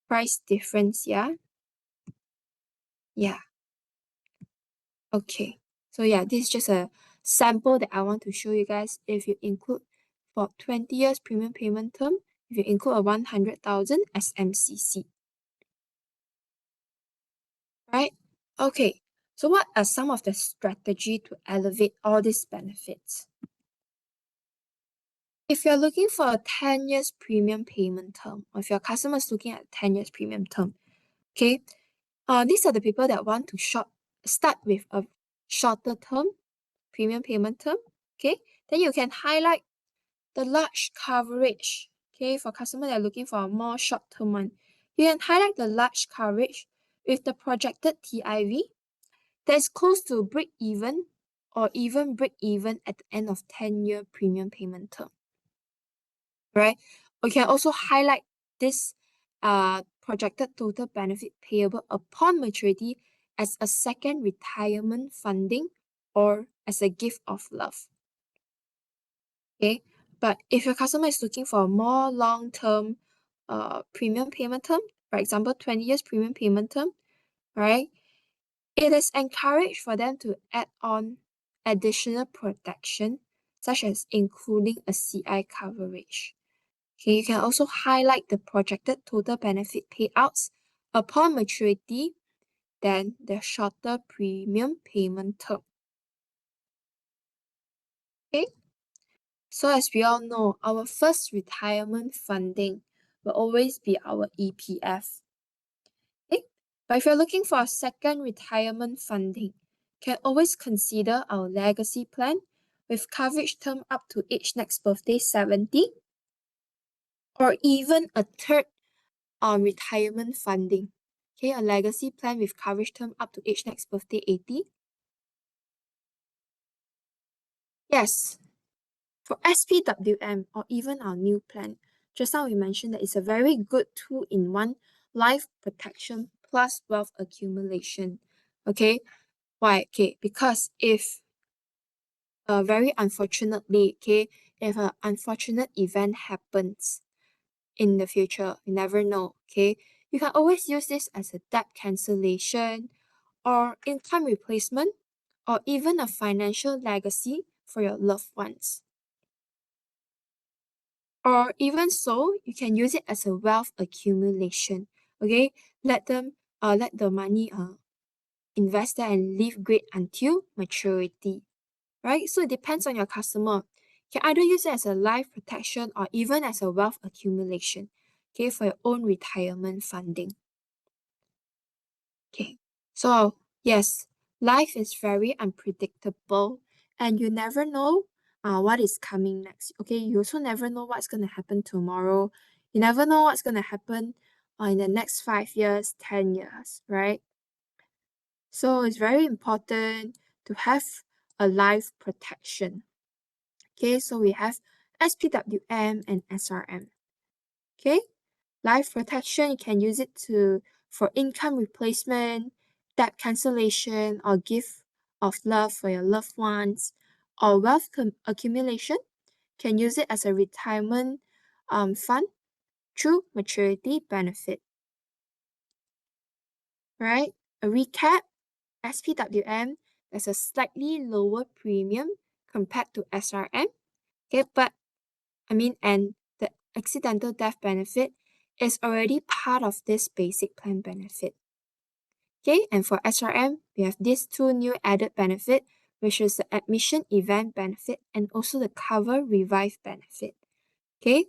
price difference, yeah? Yeah. Okay, so yeah, this is just a sample that I want to show you guys. If you include for 20 years premium payment term, if you include a 100,000 SMCC. Right? Okay, so what are some of the strategy to elevate all these benefits? If you're looking for a 10 years premium payment term, or if your customer is looking at 10 years premium term, okay, these are the people that want to start with a shorter term premium payment term, okay? Then you can highlight the large coverage, okay? For customers that are looking for a more short-term one, you can highlight the large coverage with the projected TIV that is close to break even or even break even at the end of 10-year premium payment term, right? We can also highlight this projected total benefit payable upon maturity as a second retirement funding or as a gift of love. Okay, but if your customer is looking for a more long-term premium payment term, for example, 20 years premium payment term, right? It is encouraged for them to add on additional protection, such as including a CI coverage. Okay, you can also highlight the projected total benefit payouts upon maturity than the shorter premium payment term. Okay, so as we all know, our first retirement funding will always be our EPF. Okay, but if you're looking for a second retirement funding, can always consider our legacy plan with coverage term up to age next birthday 70, or even a third retirement funding. Okay, a legacy plan with coverage term up to age next birthday 80. Yes, for SPWM or even our new plan, just now we mentioned that it's a very good two-in-one life protection plus wealth accumulation. Okay, why? Okay, because if very unfortunately, okay, if an unfortunate event happens in the future, you never know, okay, you can always use this as a debt cancellation or income replacement or even a financial legacy for your loved ones. Or even so, you can use it as a wealth accumulation. Okay, let the money invest there and live great until maturity. Right? So it depends on your customer. You can either use it as a life protection or even as a wealth accumulation. Okay, for your own retirement funding. Okay, so yes, life is very unpredictable and you never know what is coming next. Okay, you also never know what's going to happen tomorrow. You never know what's going to happen in the next 5 years, 10 years, right? So it's very important to have a life protection. Okay, so we have SPWM and SRM. Okay, life protection, you can use it for income replacement, debt cancellation, or gift of love for your loved ones, or wealth accumulation. Can use it as a retirement fund through maturity benefit. Right? A recap, SPWM has a slightly lower premium compared to SRM. Okay, and the accidental death benefit is already part of this basic plan benefit. Okay, and for SRM, we have these two new added benefit, which is the admission event benefit and also the cover revive benefit. Okay,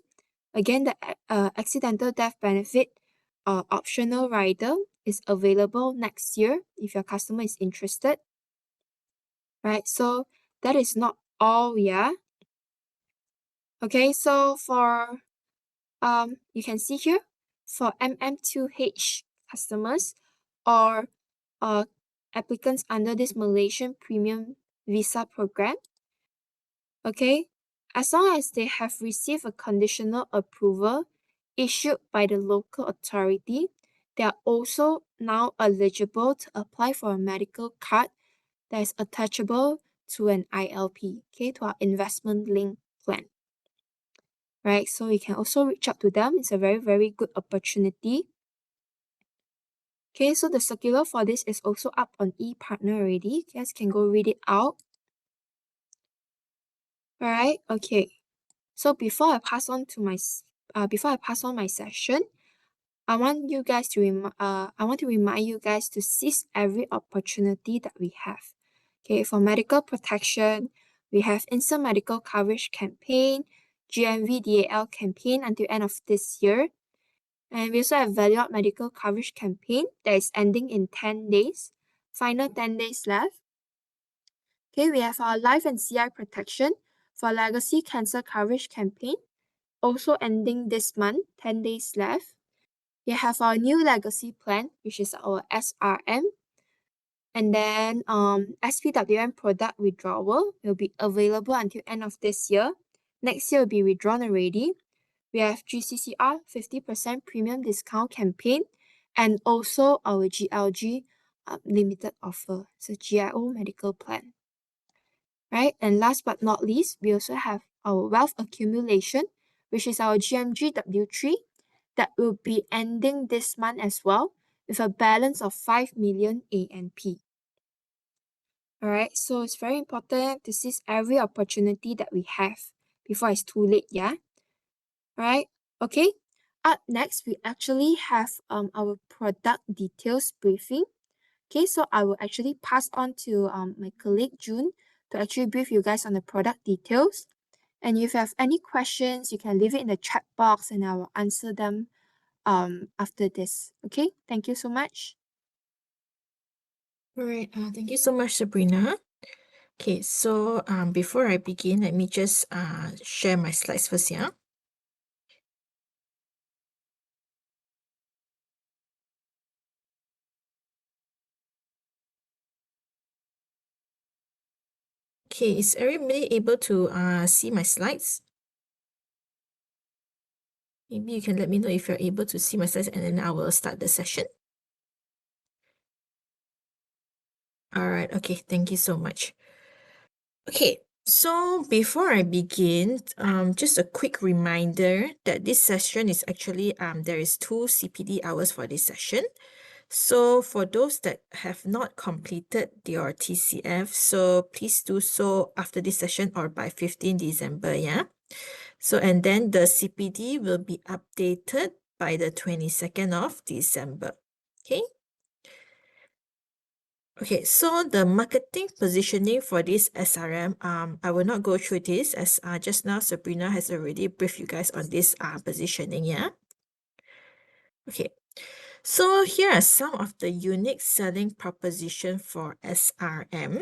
Again, the accidental death benefit optional rider is available next year if your customer is interested. Right, so that is not all, yeah. Okay, so for you can see here for MM2H customers or applicants under this Malaysian Premium Visa program. Okay, as long as they have received a conditional approval issued by the local authority, they are also now eligible to apply for a medical card that is attachable to an ILP, okay, to our investment link plan. Right, so you can also reach out to them. It's a very, very good opportunity. Okay, so the circular for this is also up on ePartner already. You guys can go read it out. Alright, okay. So before I pass on my session, I want to remind you guys to seize every opportunity that we have. Okay, for medical protection, we have instant medical coverage campaign, GMV DAL campaign until end of this year. And we also have value up medical coverage campaign that is ending in 10 days. Final 10 days left. Okay, we have our life and CI protection for legacy cancer coverage campaign, also ending this month, 10 days left. We have our new legacy plan, which is our SRM. And then SPWM product withdrawal will be available until end of this year. Next year will be withdrawn already. We have GCCR 50% premium discount campaign and also our GLG limited offer. So GIO medical plan. Right, and last but not least, we also have our wealth accumulation, which is our GMGW3 that will be ending this month as well with a balance of 5 million ANP. Alright, so it's very important to seize every opportunity that we have before it's too late, yeah? Alright, okay. Up next, we actually have our product details briefing. Okay, so I will actually pass on to my colleague June to actually brief you guys on the product details. And if you have any questions, you can leave it in the chat box and I will answer them after this. Okay, thank you so much. All right, thank you so much, Sabrina. Okay, so before I begin, let me just share my slides first, yeah? Okay, is everybody able to see my slides? Maybe you can let me know if you're able to see my slides and then I will start the session. All right, okay, thank you so much. Okay, so before I begin, just a quick reminder that this session is actually, there is 2 CPD hours for this session. So for those that have not completed your TCF, so please do so after this session or by 15 December, yeah? So, and then the CPD will be updated by the 22nd of December, okay? Okay, so the marketing positioning for this SRM, I will not go through this as just now Sabrina has already briefed you guys on this positioning, yeah? Okay, so here are some of the unique selling proposition for SRM.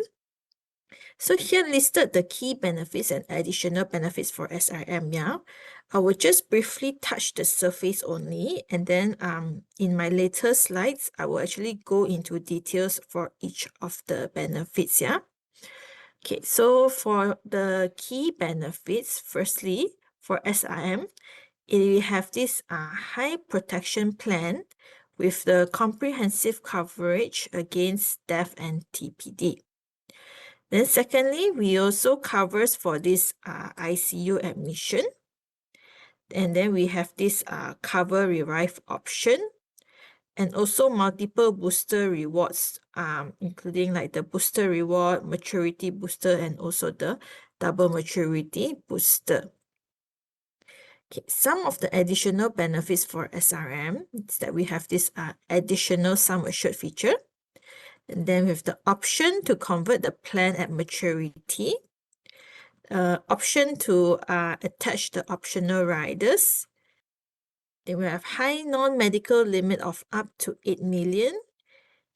So here listed the key benefits and additional benefits for SRM, yeah? I will just briefly touch the surface only, and then in my later slides, I will actually go into details for each of the benefits, yeah? Okay, so for the key benefits, firstly, for SRM, we have this high protection plan with the comprehensive coverage against death and TPD. Then secondly, we also covers for this ICU admission. And then we have this cover revive option and also multiple booster rewards, including like the booster reward, maturity booster, and also the double maturity booster. Okay, some of the additional benefits for SRM is that we have this additional sum assured feature. And then with the option to convert the plan at maturity, option to attach the optional riders, Then we have high non-medical limit of up to 8 million.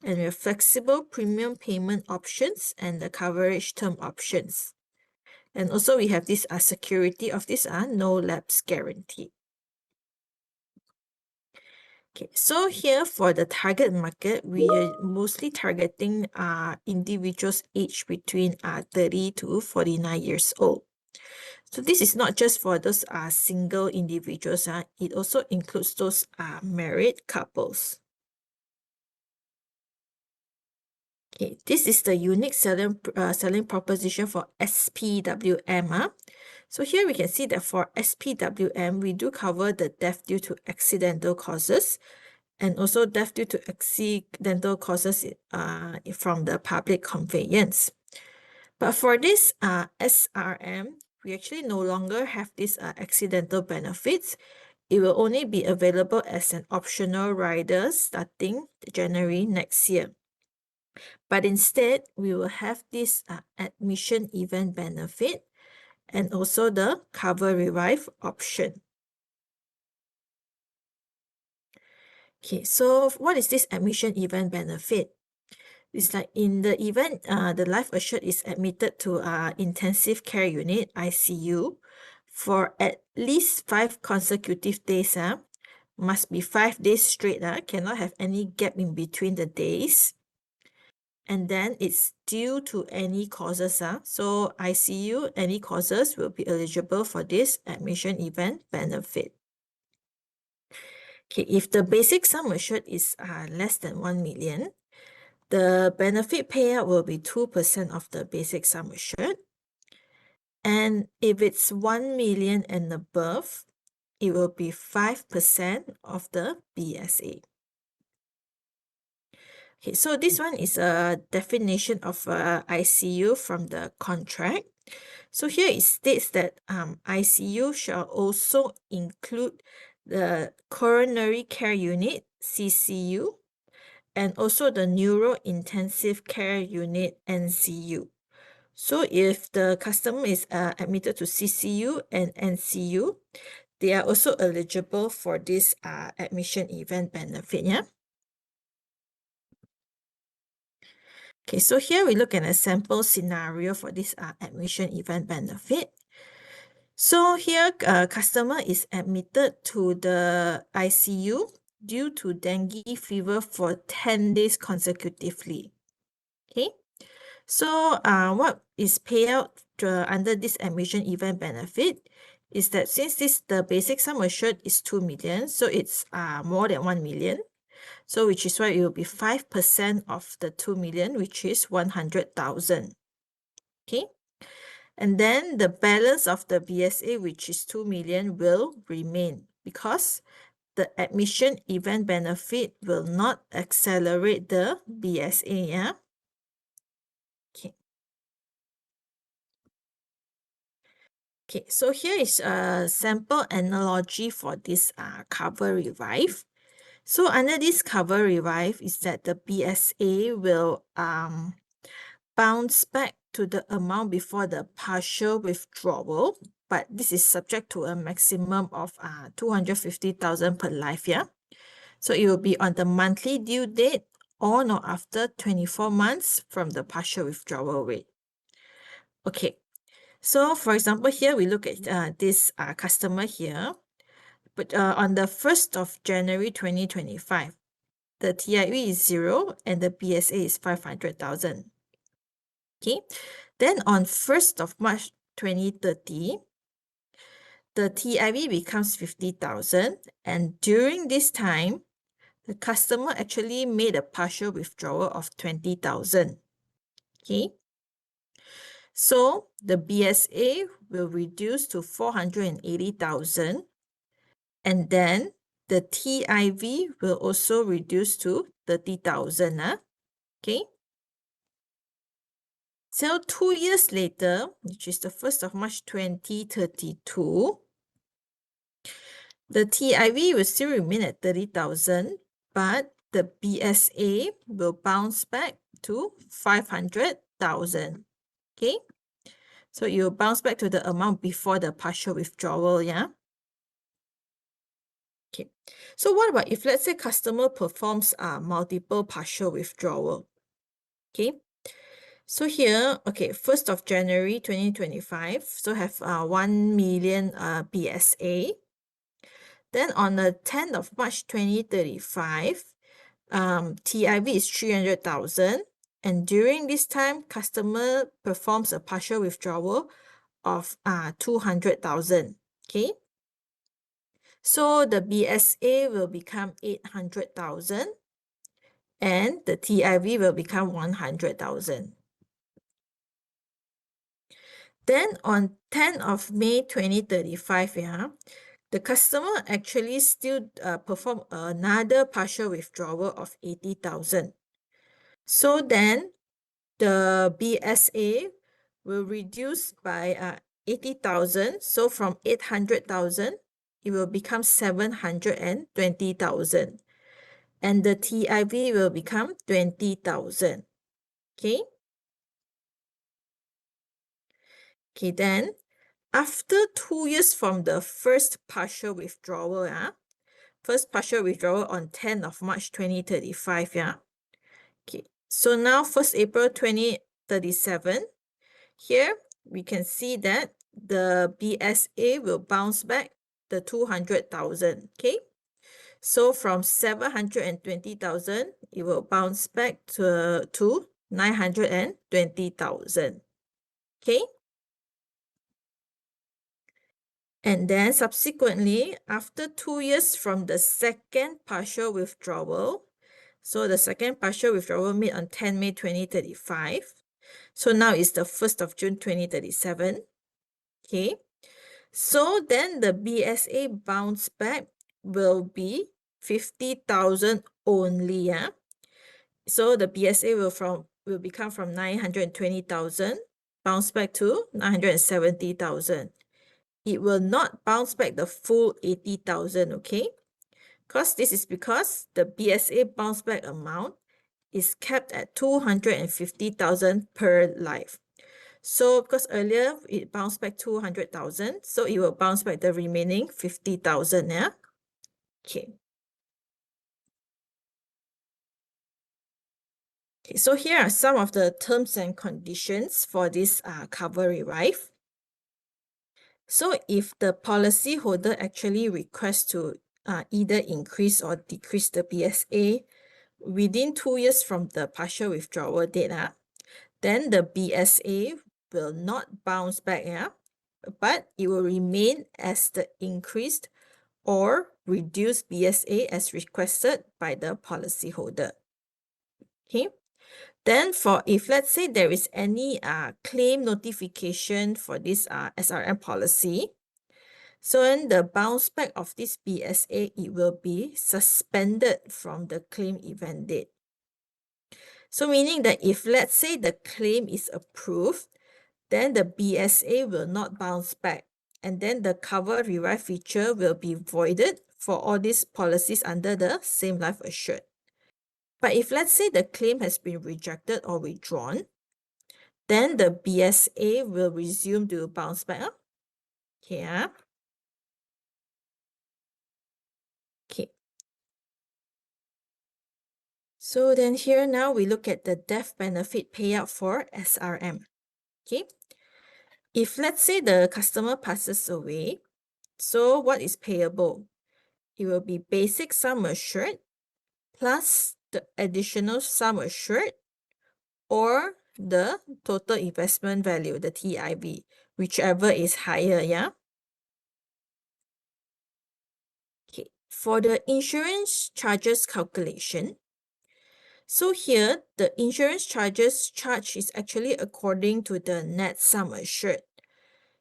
And we have flexible premium payment options and the coverage term options. And also we have this security of this no lapse guarantee. Okay, so here for the target market, we are mostly targeting individuals aged between 30 to 49 years old. So this is not just for those single individuals, it also includes those married couples. Okay, this is the unique selling proposition for SPWM. So here we can see that for SPWM, we do cover the death due to accidental causes and also death due to accidental causes from the public conveyance. But for this SRM, we actually no longer have these accidental benefits. It will only be available as an optional rider starting January next year. But instead, we will have this admission event benefit and also the cover revive option. Okay, so what is this admission event benefit? It's like in the event the life assured is admitted to intensive care unit, ICU, for at least 5 consecutive days, must be 5 days straight, cannot have any gap in between the days. And then it's due to any causes. So ICU, any causes will be eligible for this admission event benefit. Okay, if the basic sum assured is less than 1 million, the benefit payout will be 2% of the basic sum assured. And if it's 1 million and above, it will be 5% of the BSA. Okay, so this one is a definition of ICU from the contract. So here it states that ICU shall also include the coronary care unit, CCU, and also the neuro intensive care unit, NCU. So if the customer is admitted to CCU and NCU, they are also eligible for this admission event benefit. Yeah. Okay, so here we look at a sample scenario for this admission event benefit. So here, customer is admitted to the ICU due to dengue fever for 10 days consecutively. Okay, so what is payout under this admission event benefit is that since the basic sum assured is 2 million, so it's more than 1 million. So which is why it will be 5% of the 2 million, which is 100,000. Okay. And then the balance of the BSA, which is 2 million, will remain because the admission event benefit will not accelerate the BSA. Yeah. Okay. Okay, so here is a sample analogy for this cover revive. So under this cover revive is that the BSA will bounce back to the amount before the partial withdrawal, but this is subject to a maximum of 250,000 per life year. So it will be on the monthly due date on or after 24 months from the partial withdrawal rate. Okay, so for example, here we look at this customer here, but on the 1st of January 2025, the TIV is 0 and the BSA is 500,000. Okay, then on 1st of March 2030, the TIV becomes 50,000, and during this time, the customer actually made a partial withdrawal of 20,000. Okay, so the BSA will reduce to 480,000, and then the TIV will also reduce to 30,000. Okay. So 2 years later, which is the 1st of March 2032, the TIV will still remain at 30,000, but the BSA will bounce back to 500,000. Okay, so it will bounce back to the amount before the partial withdrawal. Yeah. Okay, so what about if let's say customer performs multiple partial withdrawal? Okay, so here, okay, 1st of January 2025, so have 1 million BSA. Then on the 10th of March 2035, TIV is 300,000. And during this time, customer performs a partial withdrawal of 200,000. Okay. So the BSA will become 800,000 and the TIV will become 100,000. Then on 10th of May 2035, yeah, the customer actually still perform another partial withdrawal of 80,000. So then the BSA will reduce by 80,000. So from 800,000, it will become 720,000. And the TIV will become 20,000. Okay. Okay, then after 2 years from the first partial withdrawal, first partial withdrawal on 10th of March 2035, yeah. Okay, so now 1st April 2037, here we can see that the BSA will bounce back the 200,000, okay? So from 720,000, it will bounce back to 920,000, okay? And then subsequently, after 2 years from the second partial withdrawal, so the second partial withdrawal made on 10 May 2035. So now it's the 1st of June 2037. Okay. So then the BSA bounce back will be 50,000 only. Yeah. So the BSA will become from 920,000 bounce back to 970,000. It will not bounce back the full 80,000, okay? Because this is because the BSA bounce back amount is capped at 250,000 per life. So because earlier it bounced back 200,000, so it will bounce back the remaining 50,000, yeah? Okay. Okay, so here are some of the terms and conditions for this cover revive. So if the policyholder actually requests to either increase or decrease the BSA within 2 years from the partial withdrawal date, then the BSA will not bounce back, but it will remain as the increased or reduced BSA as requested by the policyholder. Okay. Then for if let's say there is any claim notification for this SRM policy, so in the bounce back of this BSA, it will be suspended from the claim event date. So meaning that if let's say the claim is approved, then the BSA will not bounce back. And then the cover revive feature will be voided for all these policies under the same life assured. But if let's say the claim has been rejected or withdrawn, then the BSA will resume to bounce back. Okay. Okay. So then here now we look at the death benefit payout for SRM. Okay. If let's say the customer passes away, so what is payable? It will be basic sum assured plus the additional sum assured or the total investment value, the TIV, whichever is higher, yeah? Okay, for the insurance charges calculation, so here the insurance charges charge is actually according to the net sum assured.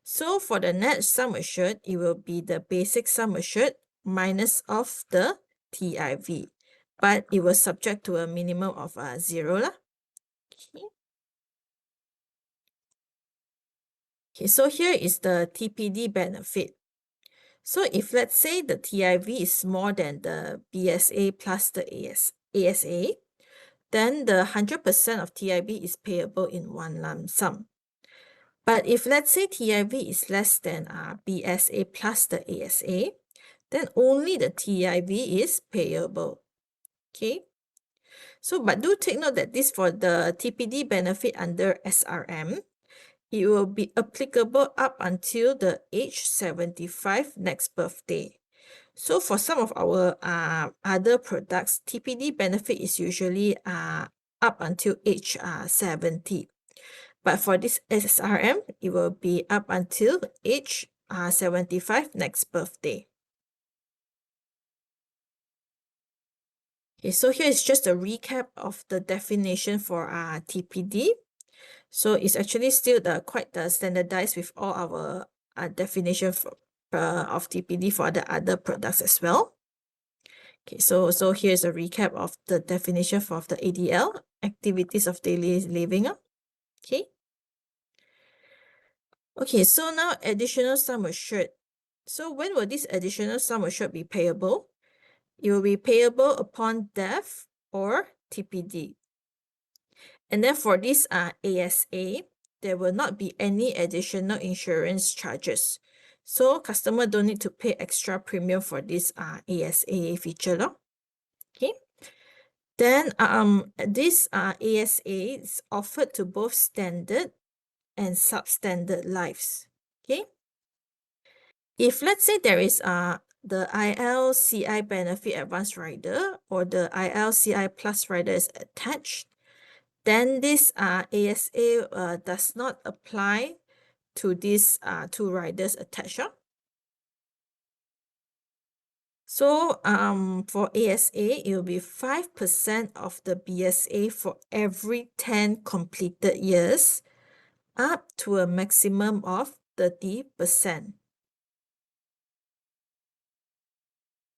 So for the net sum assured, it will be the basic sum assured minus of the TIV, but it was subject to a minimum of 0 lah. Okay. Okay, so here is the TPD benefit. So if let's say the TIV is more than the BSA plus the ASA, then the 100% of TIV is payable in one lump sum. But if let's say TIV is less than BSA plus the ASA, then only the TIV is payable. Okay. So, but do take note that this for the TPD benefit under SRM, it will be applicable up until the age 75 next birthday. So for some of our other products, TPD benefit is usually up until age 70. But for this SRM, it will be up until age 75 next birthday. Okay, so here is just a recap of the definition for TPD. So it's actually still quite standardized with all our definition of TPD for the other products as well. Okay, so here's a recap of the definition for the ADL, activities of daily living. Okay. Okay, so now additional sum assured. So when will this additional sum assured be payable? It will be payable upon death or TPD. And then for this ASA, there will not be any additional insurance charges. So customer don't need to pay extra premium for this ASA feature. Okay. Then this ASA is offered to both standard and substandard lives. Okay. If let's say there is the ILCI benefit advanced rider or the ILCI plus rider is attached, then this ASA does not apply to these two riders attached. So for ASA, it will be 5% of the BSA for every 10 completed years, up to a maximum of 30%.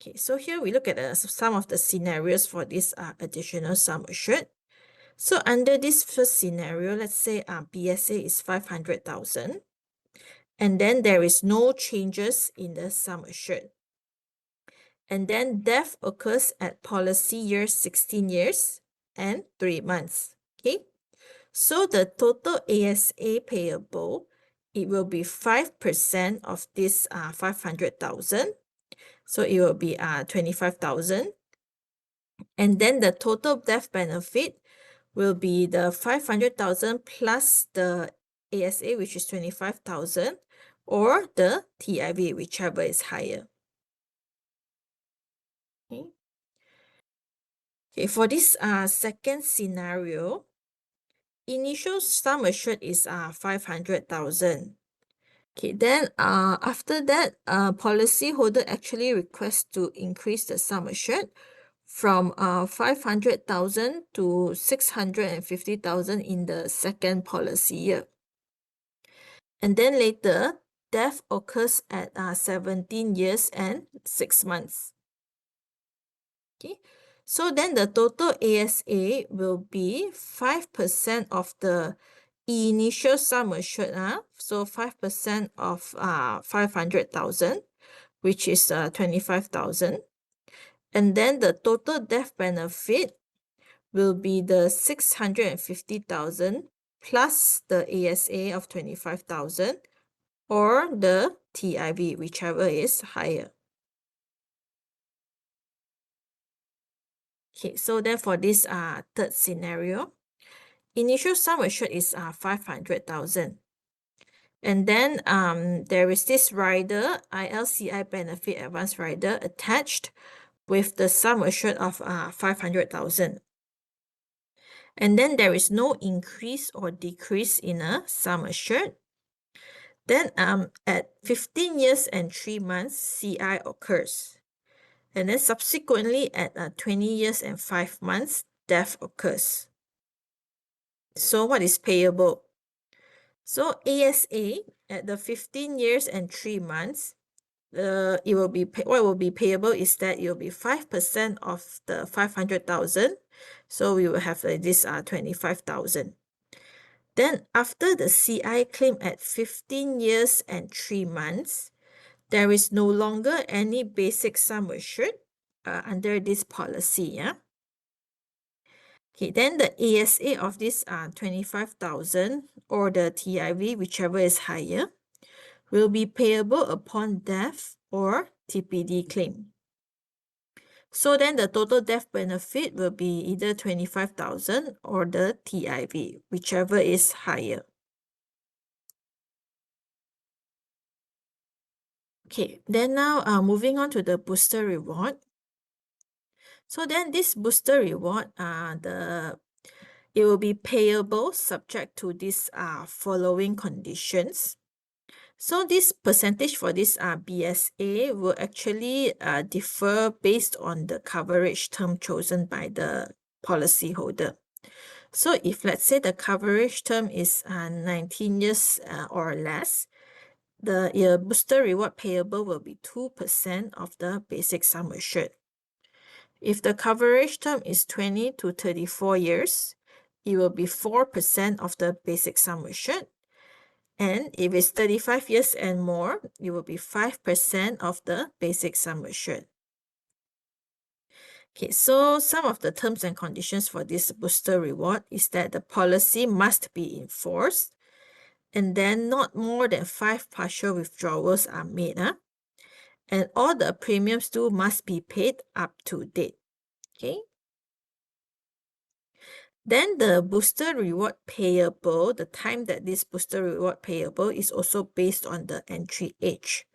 Okay, so here we look at some of the scenarios for this additional sum assured. So under this first scenario, let's say BSA is 500,000, and then there is no changes in the sum assured. And then death occurs at policy year 16 years and 3 months. Okay, so the total ASA payable, it will be 5% of this 500,000. So it will be 25,000. And then the total death benefit will be the 500,000 plus the ASA, which is 25,000, or the TIV, whichever is higher. Okay. Okay, for this second scenario, initial sum assured is 500,000. Okay, then after that, policyholder actually requests to increase the sum assured from 500,000 to 650,000 in the second policy year. And then later, death occurs at 17 years and 6 months. Okay, so then the total ASA will be 5% of the initial sum assured. So 5% of 500,000, which is 25,000. And then the total death benefit will be the 650,000 plus the ASA of 25,000 or the TIV, whichever is higher. Okay, so then for this third scenario, initial sum assured is 500,000. And then there is this rider, ILCI benefit advanced rider attached with the sum assured of 500,000. And then there is no increase or decrease in a sum assured. Then at 15 years and 3 months, CI occurs. And then subsequently at 20 years and 5 months, death occurs. So what is payable? So ASA at the 15 years and 3 months, what will be payable is that it will be 5% of the 500,000. So we will have this 25,000. Then after the CI claim at 15 years and 3 months, there is no longer any basic sum assured under this policy. Yeah. Okay, then the ASA of this 25,000 or the TIV, whichever is higher, will be payable upon death or TPD claim. So then the total death benefit will be either 25,000 or the TIV, whichever is higher. Okay, then now moving on to the booster reward. So then this booster reward, it will be payable subject to these following conditions. So this percentage for this BSA will actually differ based on the coverage term chosen by the policyholder. So if let's say the coverage term is 19 years or less, the booster reward payable will be 2% of the basic sum assured. If the coverage term is 20 to 34 years, it will be 4% of the basic sum assured. And if it's 35 years and more, it will be 5% of the basic sum assured. Okay, so some of the terms and conditions for this booster reward is that the policy must be enforced, and then not more than 5 partial withdrawals are made. And all the premiums too must be paid up to date. Okay. Then the booster reward payable, the time that this booster reward payable is also based on the entry age.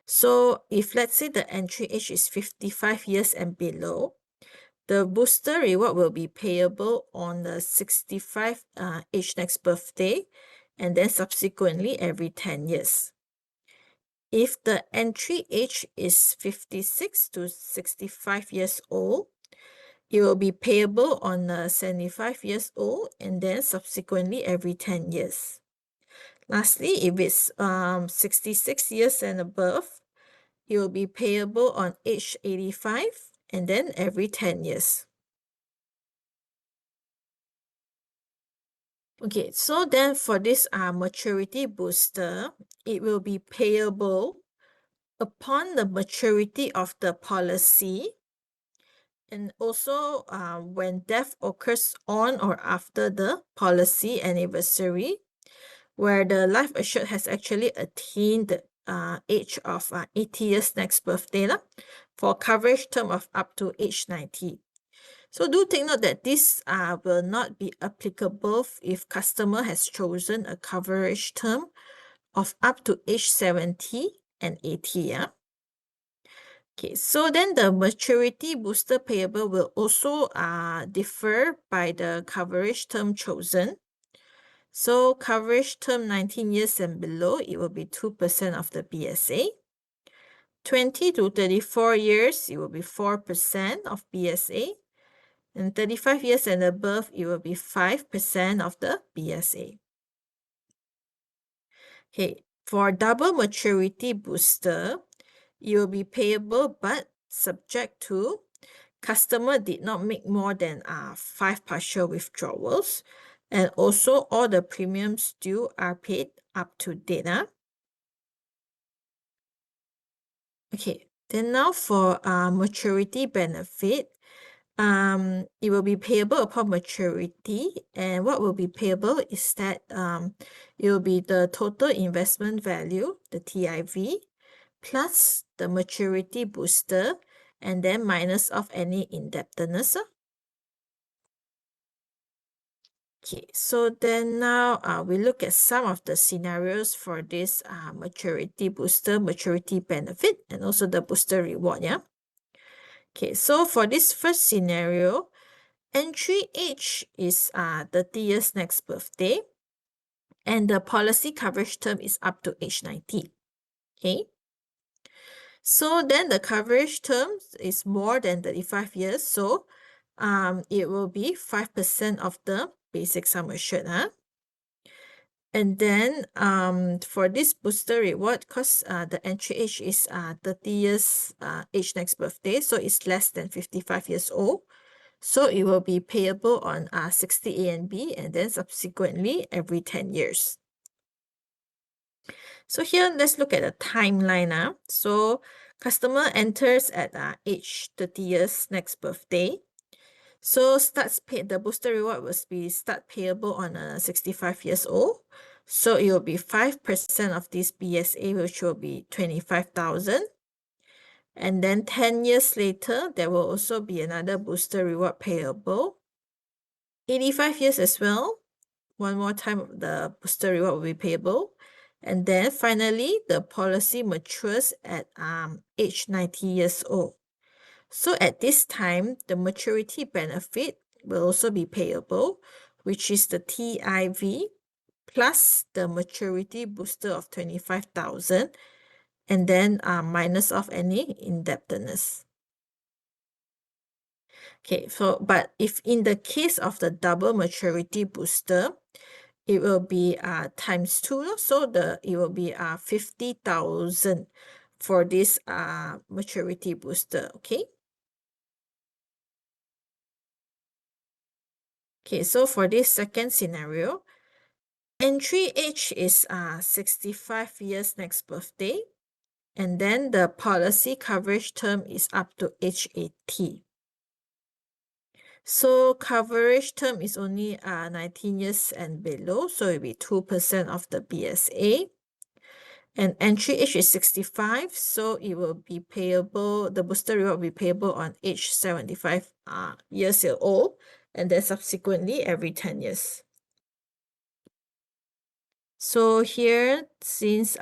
So if let's say the entry age is 55 years and below, the booster reward will be payable on the 65 age next birthday, and then subsequently every 10 years. If the entry age is 56 to 65 years old, it will be payable on 75 years old and then subsequently every 10 years. Lastly, if it's 66 years and above, it will be payable on age 85 and then every 10 years. Okay, so then for this maturity booster, it will be payable upon the maturity of the policy, and also when death occurs on or after the policy anniversary, where the life assured has actually attained the age of 80 years next birthday for coverage term of up to age 90. So do take note that this will not be applicable if customer has chosen a coverage term of up to age 70 and 80. Yeah. Okay, so then the maturity booster payable will also differ by the coverage term chosen. So coverage term 19 years and below, it will be 2% of the BSA. 20 to 34 years, it will be 4% of BSA. And 35 years and above, it will be 5% of the BSA. Okay, for double maturity booster, it will be payable but subject to customer did not make more than 5 partial withdrawals, and also all the premiums due are paid up to date. Okay, then now for maturity benefit, it will be payable upon maturity, and what will be payable is that it will be the total investment value, the TIV, plus the maturity booster, and then minus off any indebtedness. Okay, so then now we look at some of the scenarios for this maturity booster, maturity benefit, and also the booster reward. Yeah. Okay, so for this first scenario, entry age is 30 years next birthday, and the policy coverage term is up to age 90. Okay. So then the coverage term is more than 35 years, so it will be 5% of the basic sum assured. And then for this booster reward, because the entry age is 30 years age next birthday, so it's less than 55 years old. So it will be payable on 60 A and B, and then subsequently every 10 years. So here, let's look at the timeline. So customer enters at age 30 years next birthday. So the booster reward will be start payable on 65 years old. So it will be 5% of this BSA, which will be 25,000. And then 10 years later, there will also be another booster reward payable. 85 years as well. One more time, the booster reward will be payable. And then finally, the policy matures at age 90 years old. So at this time, the maturity benefit will also be payable, which is the TIV plus the maturity booster of 25,000, and then minus off any indebtedness. Okay, so but if in the case of the double maturity booster, it will be times 2, so it will be 50,000 for this maturity booster. Okay. Okay, so for this second scenario, entry age is 65 years next birthday, and then the policy coverage term is up to age 80. So coverage term is only 19 years and below, so it will be 2% of the BSA. And entry age is 65, so it will be payable, the booster reward will be payable on age 75 years old, and then subsequently every 10 years. So here, since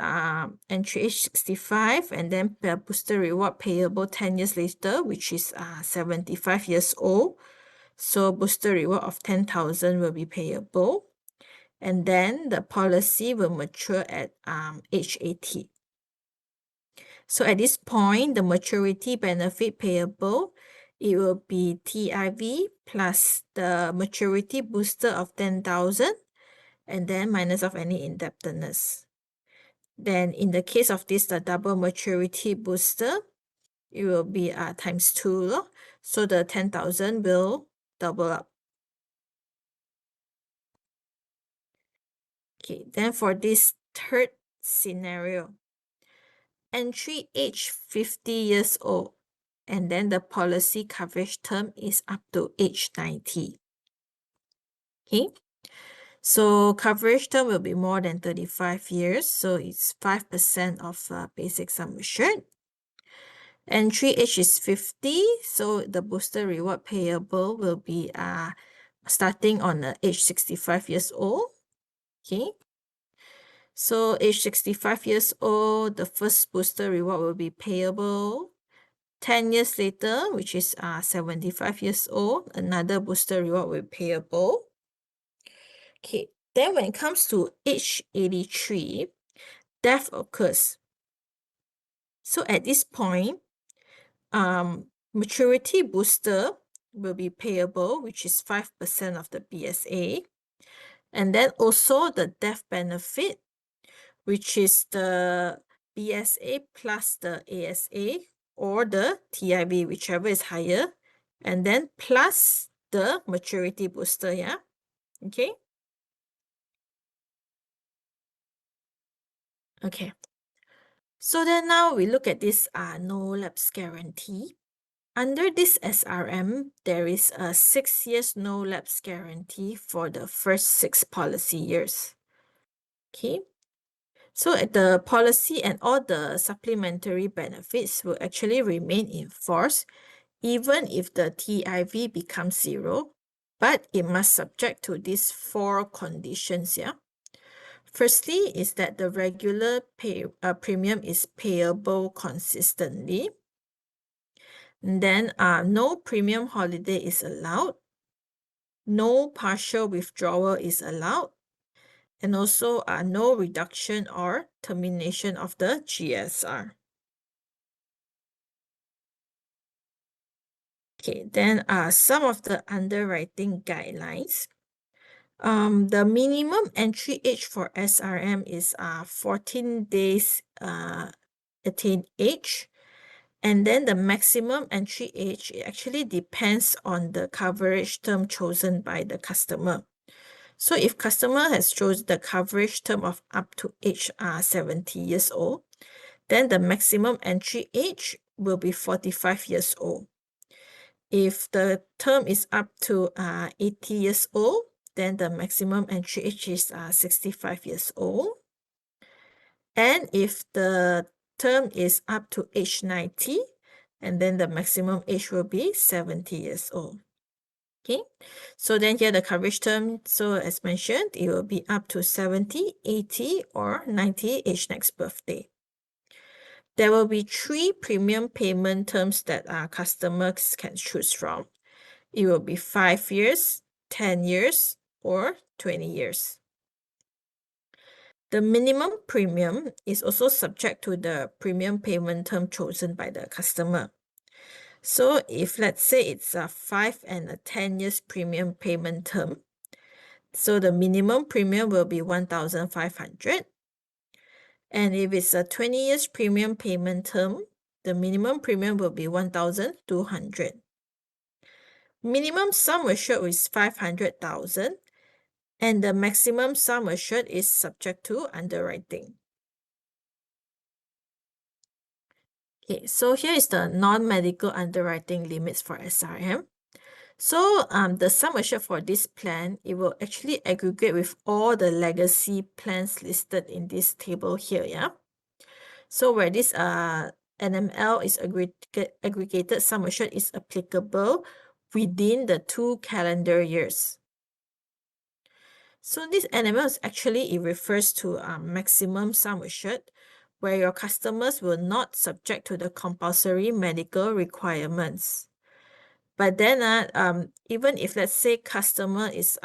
entry age 65, and then the booster reward payable 10 years later, which is 75 years old, so booster reward of 10,000 will be payable. And then the policy will mature at age 80. So at this point, the maturity benefit payable, it will be TIV plus the maturity booster of 10,000, and then minus of any indebtedness. Then in the case of this, the double maturity booster, it will be times 2. So the 10,000 will double up. Okay, then for this third scenario, entry age 50 years old, and then the policy coverage term is up to age 90. Okay, so coverage term will be more than 35 years, so it's 5% of basic sum assured. Entry age is 50, so the booster reward payable will be starting on age 65 years old. Okay, so age 65 years old, the first booster reward will be payable. 10 years later, which is 75 years old, another booster reward will be payable. Okay, then when it comes to age 83, death occurs. So at this point, maturity booster will be payable, which is 5% of the BSA. And then also the death benefit, which is the BSA plus the ASA or the TIV, whichever is higher, and then plus the maturity booster, yeah? Okay. Okay. So then now we look at this no lapse guarantee. Under this SRM, there is a 6 years no lapse guarantee for the first 6 policy years. Okay. So the policy and all the supplementary benefits will actually remain in force even if the TIV becomes 0, but it must subject to these 4 conditions, yeah? Firstly is that the regular premium is payable consistently. And then no premium holiday is allowed. No partial withdrawal is allowed. And also no reduction or termination of the GSR. Okay, then some of the underwriting guidelines. The minimum entry age for SRM is 14 days attained age. And then the maximum entry age, it actually depends on the coverage term chosen by the customer. So if customer has chosen the coverage term of up to age 70 years old, then the maximum entry age will be 45 years old. If the term is up to 80 years old, then the maximum entry age is 65 years old. And if the term is up to age 90, and then the maximum age will be 70 years old. Okay, so then here the coverage term, so as mentioned, it will be up to 70, 80, or 90 age next birthday. There will be 3 premium payment terms that our customers can choose from. It will be 5 years, 10 years, or 20 years. The minimum premium is also subject to the premium payment term chosen by the customer. So if let's say it's a 5 and a 10 years premium payment term, so the minimum premium will be 1,500. And if it's a 20 years premium payment term, the minimum premium will be 1,200. Minimum sum assured is 500,000, and the maximum sum assured is subject to underwriting. Okay, so here is the non-medical underwriting limits for SRM. So the sum assured for this plan, it will actually aggregate with all the legacy plans listed in this table here, yeah? So where this NML is aggregated sum assured is applicable within the 2 calendar years. So this NML is actually, it refers to maximum sum assured, where your customers will not subject to the compulsory medical requirements. But then even if let's say customer is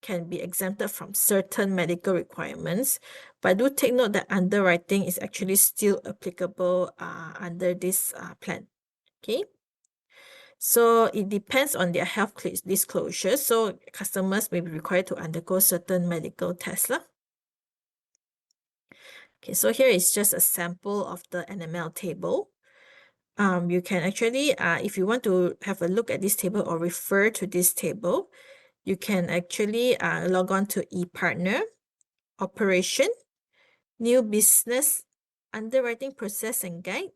can be exempted from certain medical requirements, but do take note that underwriting is actually still applicable under this plan. Okay. So it depends on their health disclosure. So customers may be required to undergo certain medical tests. Okay, so here is just a sample of the NML table. You can actually, if you want to have a look at this table or refer to this table, you can actually log on to ePartner, Operation, New Business, Underwriting Process and Guide,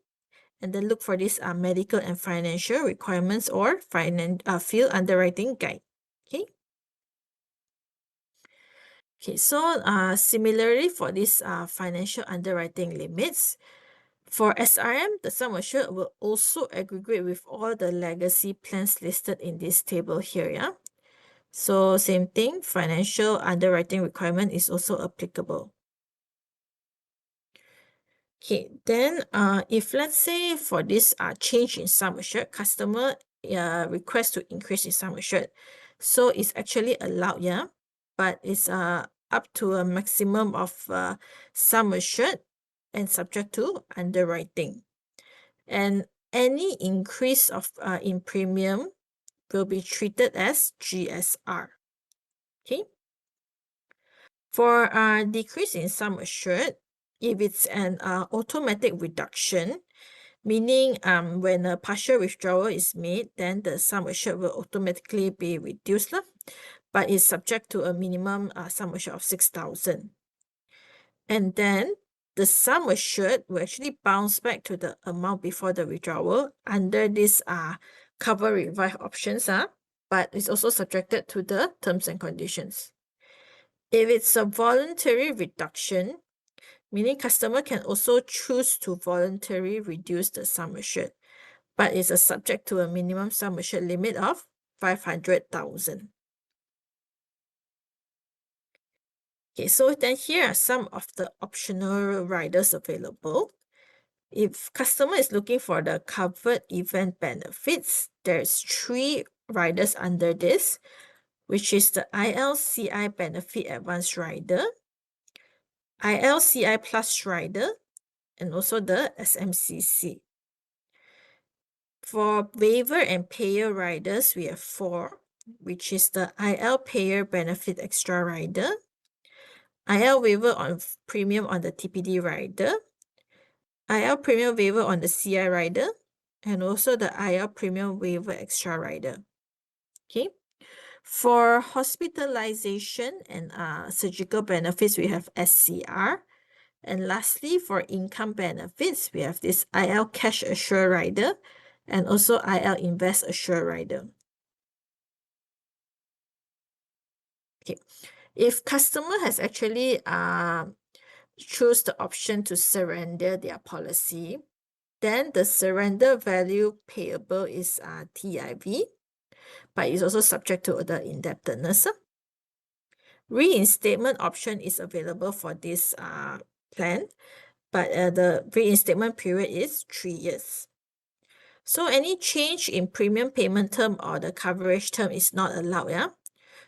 and then look for this medical and financial requirements or field underwriting guide. Okay. Okay, so similarly for this financial underwriting limits, for SRM, the sum assured will also aggregate with all the legacy plans listed in this table here, yeah? So same thing, financial underwriting requirement is also applicable. Okay, then if let's say for this change in sum assured, customer request to increase in sum assured, so it's actually allowed, yeah, but it's up to a maximum of sum assured and subject to underwriting. And any increase of in premium will be treated as GSR. Okay. For decrease in sum assured, if it's an automatic reduction, meaning when a partial withdrawal is made, then the sum assured will automatically be reduced, but is subject to a minimum sum assured of 6,000. And then the sum assured will actually bounce back to the amount before the withdrawal under this cover revive options, but it's also subjected to the terms and conditions. If it's a voluntary reduction, meaning customer can also choose to voluntarily reduce the sum assured, but it's subject to a minimum sum assured limit of 500,000. Okay, so then here are some of the optional riders available. If customer is looking for the covered event benefits, there's 3 riders under this, which is the ILCI Benefit Advanced Rider, ILCI Plus Rider, and also the SMCC. For waiver and payer riders, we have 4, which is the IL Payer Benefit Extra Rider, IL Waiver on Premium on the TPD Rider, IL Premium Waiver on the CI Rider, and also the IL Premium Waiver Extra Rider. Okay. For hospitalization and surgical benefits, we have SCR. And lastly, for income benefits, we have this IL Cash Assure Rider and also IL Invest Assure Rider. Okay. If customer has actually choose the option to surrender their policy, Then the surrender value payable is TIV, but it's also subject to the indebtedness. Reinstatement option is available for this plan, but the reinstatement period is 3 years. So any change in premium payment term or the coverage term is not allowed, yeah?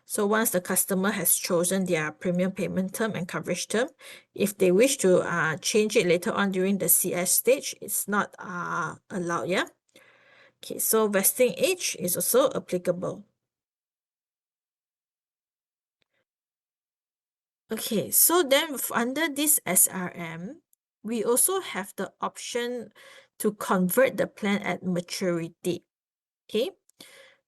So once the customer has chosen their premium payment term and coverage term, if they wish to change it later on during the CS stage, it's not allowed, yeah? Okay, so vesting age is also applicable. Okay, so then under this SRM, we also have the option to convert the plan at maturity. Okay,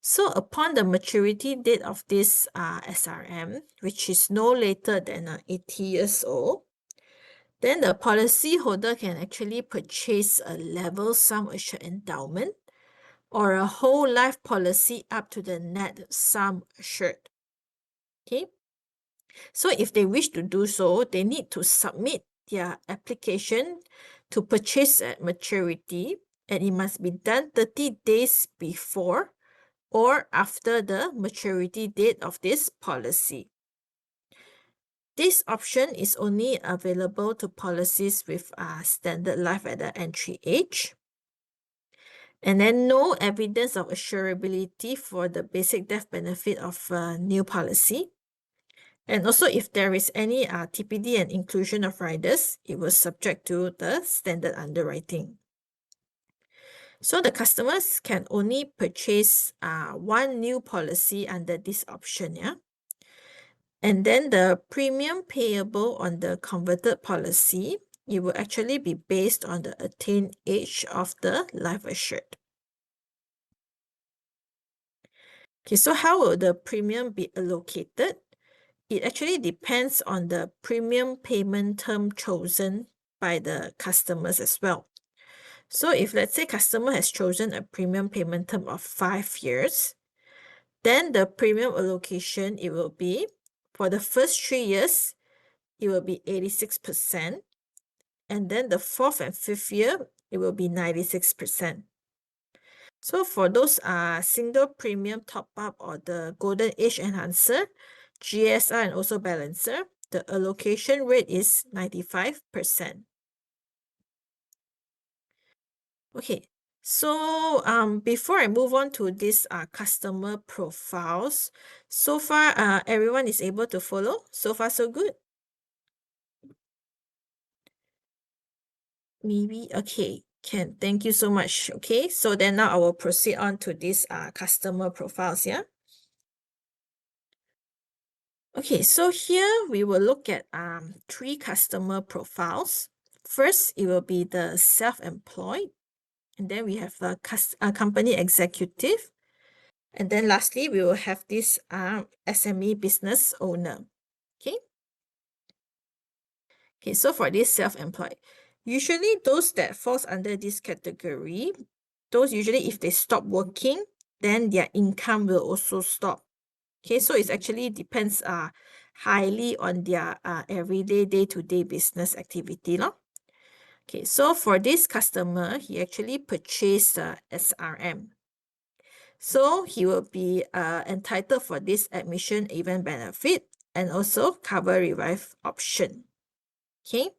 so upon the maturity date of this SRM, which is no later than 80 years old, then the policyholder can actually purchase a level sum assured endowment or a whole life policy up to the net sum assured. Okay, so if they wish to do so, they need to submit their application to purchase at maturity, and it must be done 30 days before or after the maturity date of this policy. This option is only available to policies with standard life at the entry age. And then no evidence of assurability for the basic death benefit of a new policy. And also if there is any TPD and inclusion of riders, it was subject to the standard underwriting. So the customers can only purchase one new policy under this option, yeah? And then the premium payable on the converted policy, it will actually be based on the attained age of the life assured. Okay, so how will the premium be allocated? It actually depends on the premium payment term chosen by the customers as well. So if let's say customer has chosen a premium payment term of 5 years, then the premium allocation, it will be for the first 3 years, it will be 86%. And then the 4th and 5th year, it will be 96%. So for those single premium top up or the golden age enhancer, GSR and also balancer, the allocation rate is 95%. Okay, so before I move on to this customer profiles, so far everyone is able to follow? So far so good? Maybe, okay, can. Thank you so much. Okay, so then now I will proceed on to this customer profiles, yeah? Okay, so here we will look at 3 customer profiles. First, it will be the self-employed, and then we have a company executive, and then lastly, we will have this SME business owner. Okay. Okay, so for this self-employed, usually those that falls under this category, those usually if they stop working, then their income will also stop. Okay, so it actually depends highly on their everyday day-to-day business activity. Okay, so for this customer, he actually purchased SRM. So he will be entitled for this admission event benefit and also cover revive option. Okay.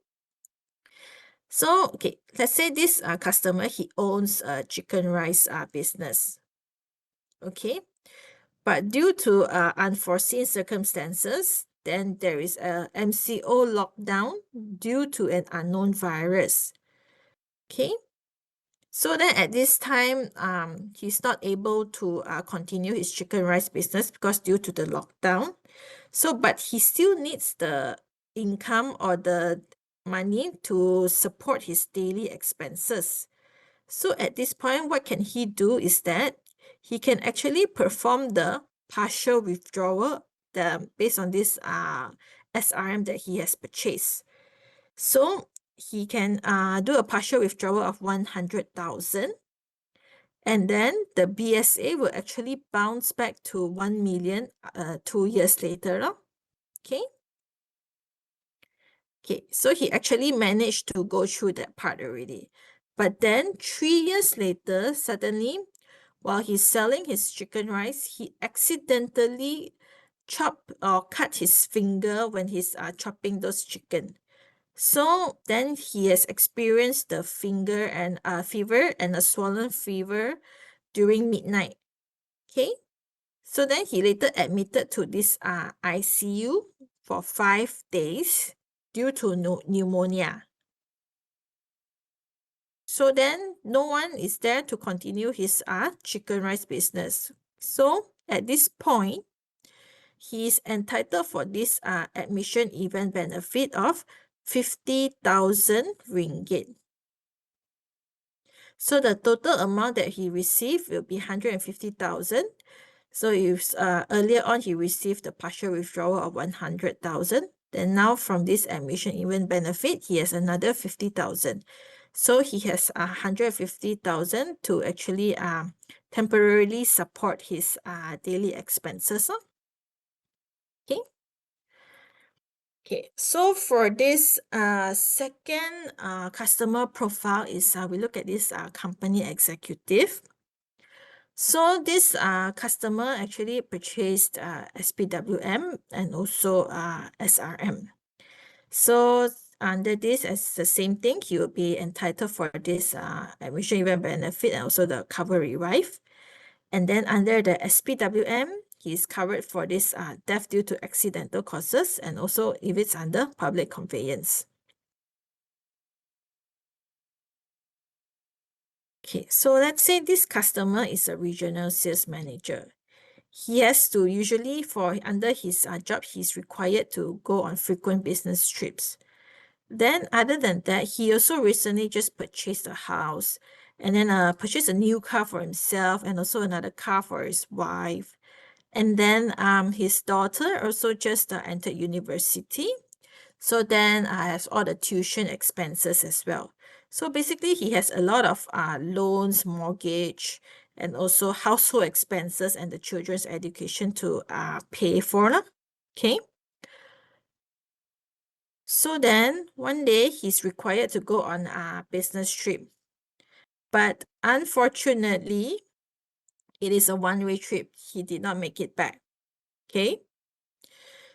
So, okay, let's say this customer, he owns a chicken rice business. Okay. But due to unforeseen circumstances, then there is a MCO lockdown due to an unknown virus. Okay. So then at this time, he's not able to continue his chicken rice business because due to the lockdown. So, but he still needs the income or the money to support his daily expenses. So at this point, what can he do is that he can actually perform the partial withdrawal based on this SRM that he has purchased. So he can do a partial withdrawal of 100,000, and then the BSA will actually bounce back to 1 million 2 years later. Okay. Okay, so he actually managed to go through that part already. But then 3 years later, suddenly, while he's selling his chicken rice, he accidentally chopped or cut his finger when he's chopping those chicken. So then he has experienced the finger and fever and a swollen fever during midnight. Okay. So then he later admitted to this ICU for 5 days due to pneumonia. So then no one is there to continue his chicken rice business. So at this point, he is entitled for this admission event benefit of 50,000 ringgit. So the total amount that he received will be 150,000. So if earlier on he received the partial withdrawal of 100,000, then now from this admission event benefit, he has another 50,000. So he has 150,000 to actually temporarily support his daily expenses. Okay. Okay, so for this second customer profile is we look at this company executive. So this customer actually purchased SPWM and also SRM. So under this, as the same thing, he will be entitled for this admission event benefit and also the cover revive. And then under the SPWM, he is covered for this death due to accidental causes and also if it's under public conveyance. Okay, so let's say this customer is a regional sales manager. He has to usually under his job, he's required to go on frequent business trips. Then other than that, he also recently just purchased a house and then purchased a new car for himself and also another car for his wife. And then his daughter also just entered university. So then has all the tuition expenses as well. So basically he has a lot of loans, mortgage, and also household expenses and the children's education to pay for. Okay. So then one day he's required to go on a business trip. But unfortunately, it is a one-way trip. He did not make it back. Okay.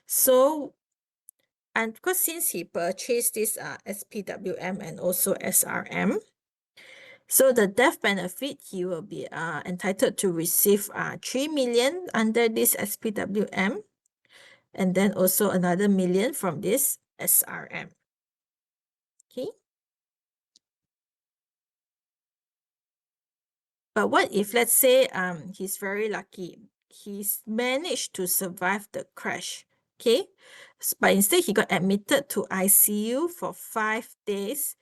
So, and because since he purchased this SPWM and also SRM, so the death benefit, he will be entitled to receive 3 million under this SPWM, and then also another million from this SRM. Okay. But what if, let's say, he's very lucky, he's managed to survive the crash, okay? But instead, he got admitted to ICU for 5 days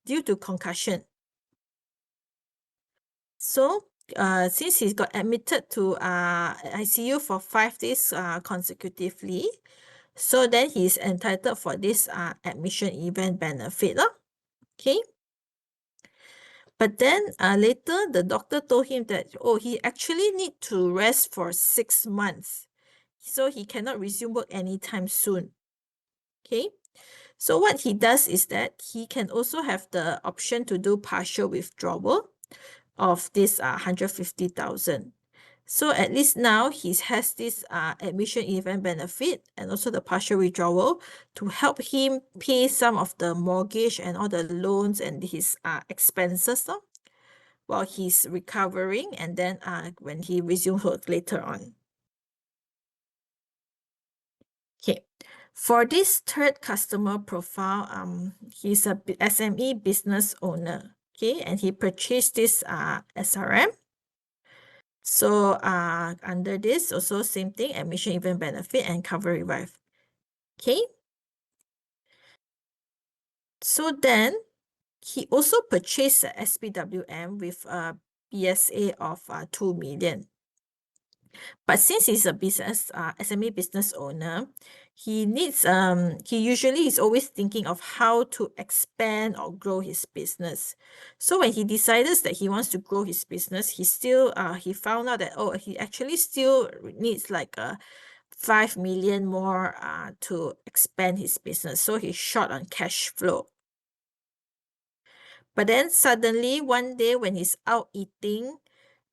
due to concussion. So, since he got admitted to ICU for 5 days consecutively, so then he's entitled for this admission event benefit. Okay. But then later, the doctor told him that, oh, he actually need to rest for 6 months. So he cannot resume work anytime soon. Okay. So what he does is that he can also have the option to do partial withdrawal of this 150,000. So at least now he has this admission event benefit and also the partial withdrawal to help him pay some of the mortgage and all the loans and his expenses while he's recovering and then when he resumes work later on. Okay. For this third customer profile, he's a SME business owner. Okay, and he purchased this SRM. So under this, also same thing, admission event benefit and cover revive. Okay. So then he also purchased a SPWM with a BSA of 2 million. But since he's a business SME business owner, he needs he usually is always thinking of how to expand or grow his business. So when he decided that he wants to grow his business, he still he found out that he actually still needs like 5 million more to expand his business. So he's short on cash flow. But then suddenly one day when he's out eating,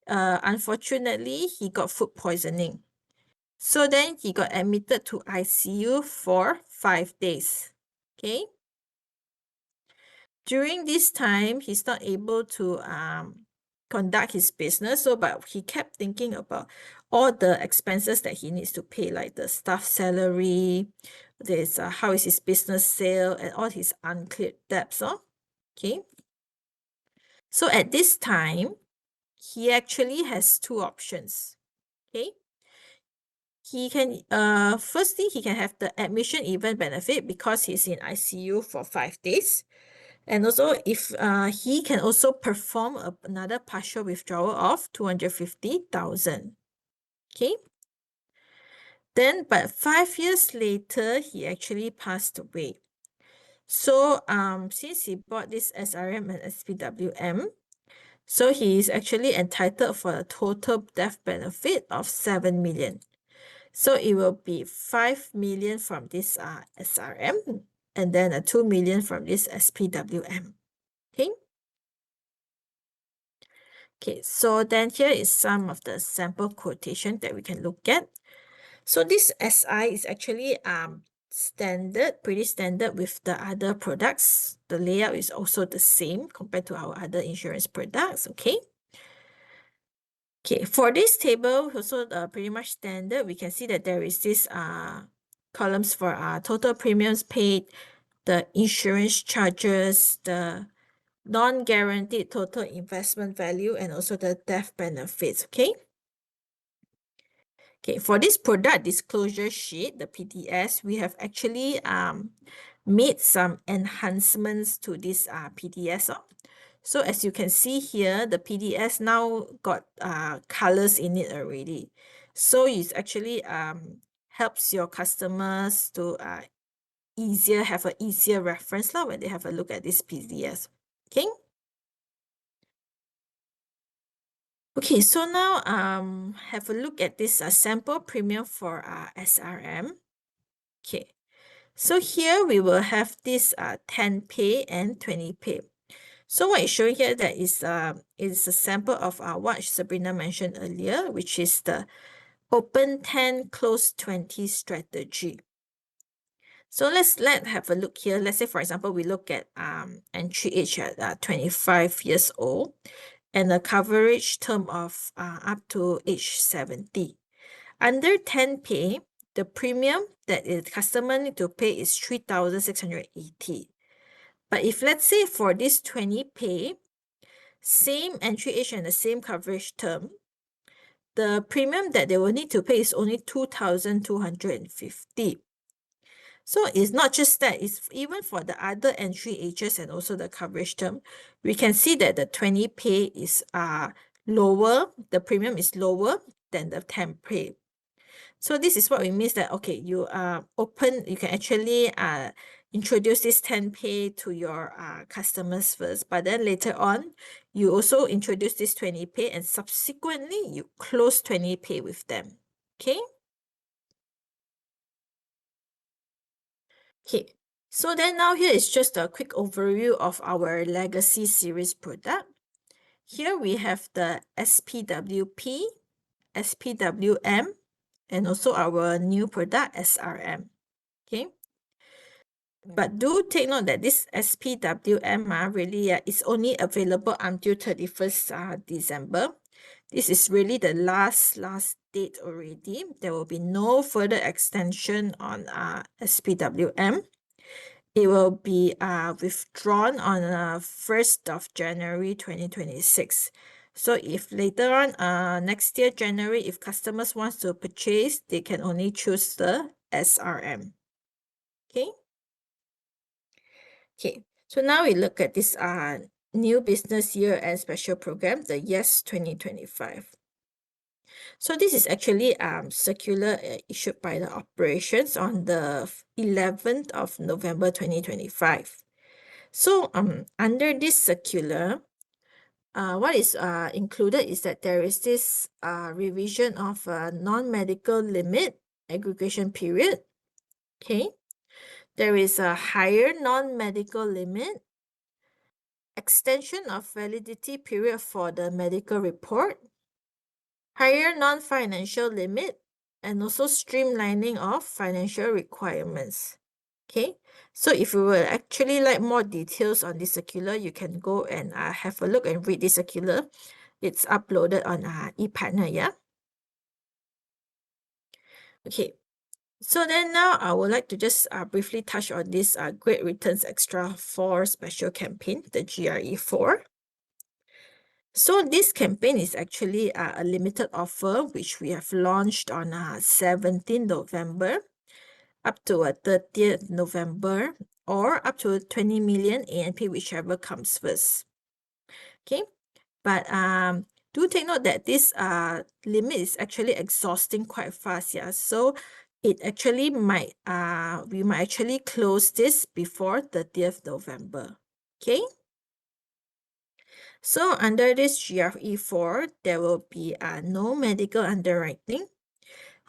unfortunately, he got food poisoning. So then he got admitted to ICU for 5 days. Okay. During this time, he's not able to conduct his business. So, but he kept thinking about all the expenses that he needs to pay, like the staff salary, there's how is his business sale, and all his uncleared debts. Okay. So at this time, he actually has two options. Okay. He can firstly he can have the admission event benefit because he's in ICU for 5 days. And also if he can also perform another partial withdrawal of 250,000. Okay. Then but 5 years later he actually passed away. So since he bought this SRM and SPWM, so he is actually entitled for a total death benefit of 7 million. So it will be 5 million from this SRM and then 2 million from this SPWM. Okay. Okay, so then here is some of the sample quotation that we can look at. So this SI is actually standard, pretty standard with the other products. The layout is also the same compared to our other insurance products. Okay. Okay, for this table, also pretty much standard. We can see that there is this columns for total premiums paid, the insurance charges, the non-guaranteed total investment value, and also the death benefits. Okay. Okay, for this product disclosure sheet, the PDS, we have actually made some enhancements to this PDS. So as you can see here, the PDS now got colors in it already. So it actually helps your customers to have an easier reference when they have a look at this PDS. Okay. Okay, so now have a look at this sample premium for SRM. Okay, so here we will have this 10 pay and 20 pay. So what is showing here that is a sample of what Sabrina mentioned earlier, which is the open 10, close 20 strategy. So let's have a look here. Let's say, for example, we look at entry age at 25 years old and a coverage term of up to age 70. Under 10 pay, the premium that the customer need to pay is 3,680. But if let's say for this 20 pay, same entry age and the same coverage term, the premium that they will need to pay is only 2,250. So it's not just that, it's even for the other entry ages and also the coverage term, we can see that the 20 pay is lower, the premium is lower than the 10 pay. So this is what we mean that, okay, you you can actually introduce this 10 pay to your customers first, but then later on, you also introduce this 20 pay and subsequently you close 20 pay with them. Okay. Okay, so then now here is just a quick overview of our legacy series product. Here we have the SPWP, SPWM, and also our new product SRM. Okay, but do take note that this SPWM really is only available until 31st December. This is really the last date already. There will be no further extension on SPWM. It will be withdrawn on 1st of January 2026. So if later on next year January, if customers wants to purchase, they can only choose the SRM. Okay. Okay. So now we look at this new business year and special program, the YES 2025. So this is actually circular issued by the operations on the 11th of November 2025. So under this circular, what is included is that there is this revision of a non-medical limit aggregation period. Okay. There is a higher non-medical limit extension of validity period for the medical report, higher non-financial limit, and also streamlining of financial requirements. Okay, so if you would actually like more details on this circular, you can go and have a look and read this circular. It's uploaded on ePartner, yeah? Okay, so then now I would like to just briefly touch on this Great Returns Extra 4 special campaign, the GRE4. So this campaign is actually a limited offer which we have launched on 17 November up to 30th November, or up to 20 million ANP, whichever comes first. Okay, but do take note that this limit is actually exhausting quite fast, yeah. So it actually might we might actually close this before 30th November. Okay. So under this GRE4, there will be no medical underwriting,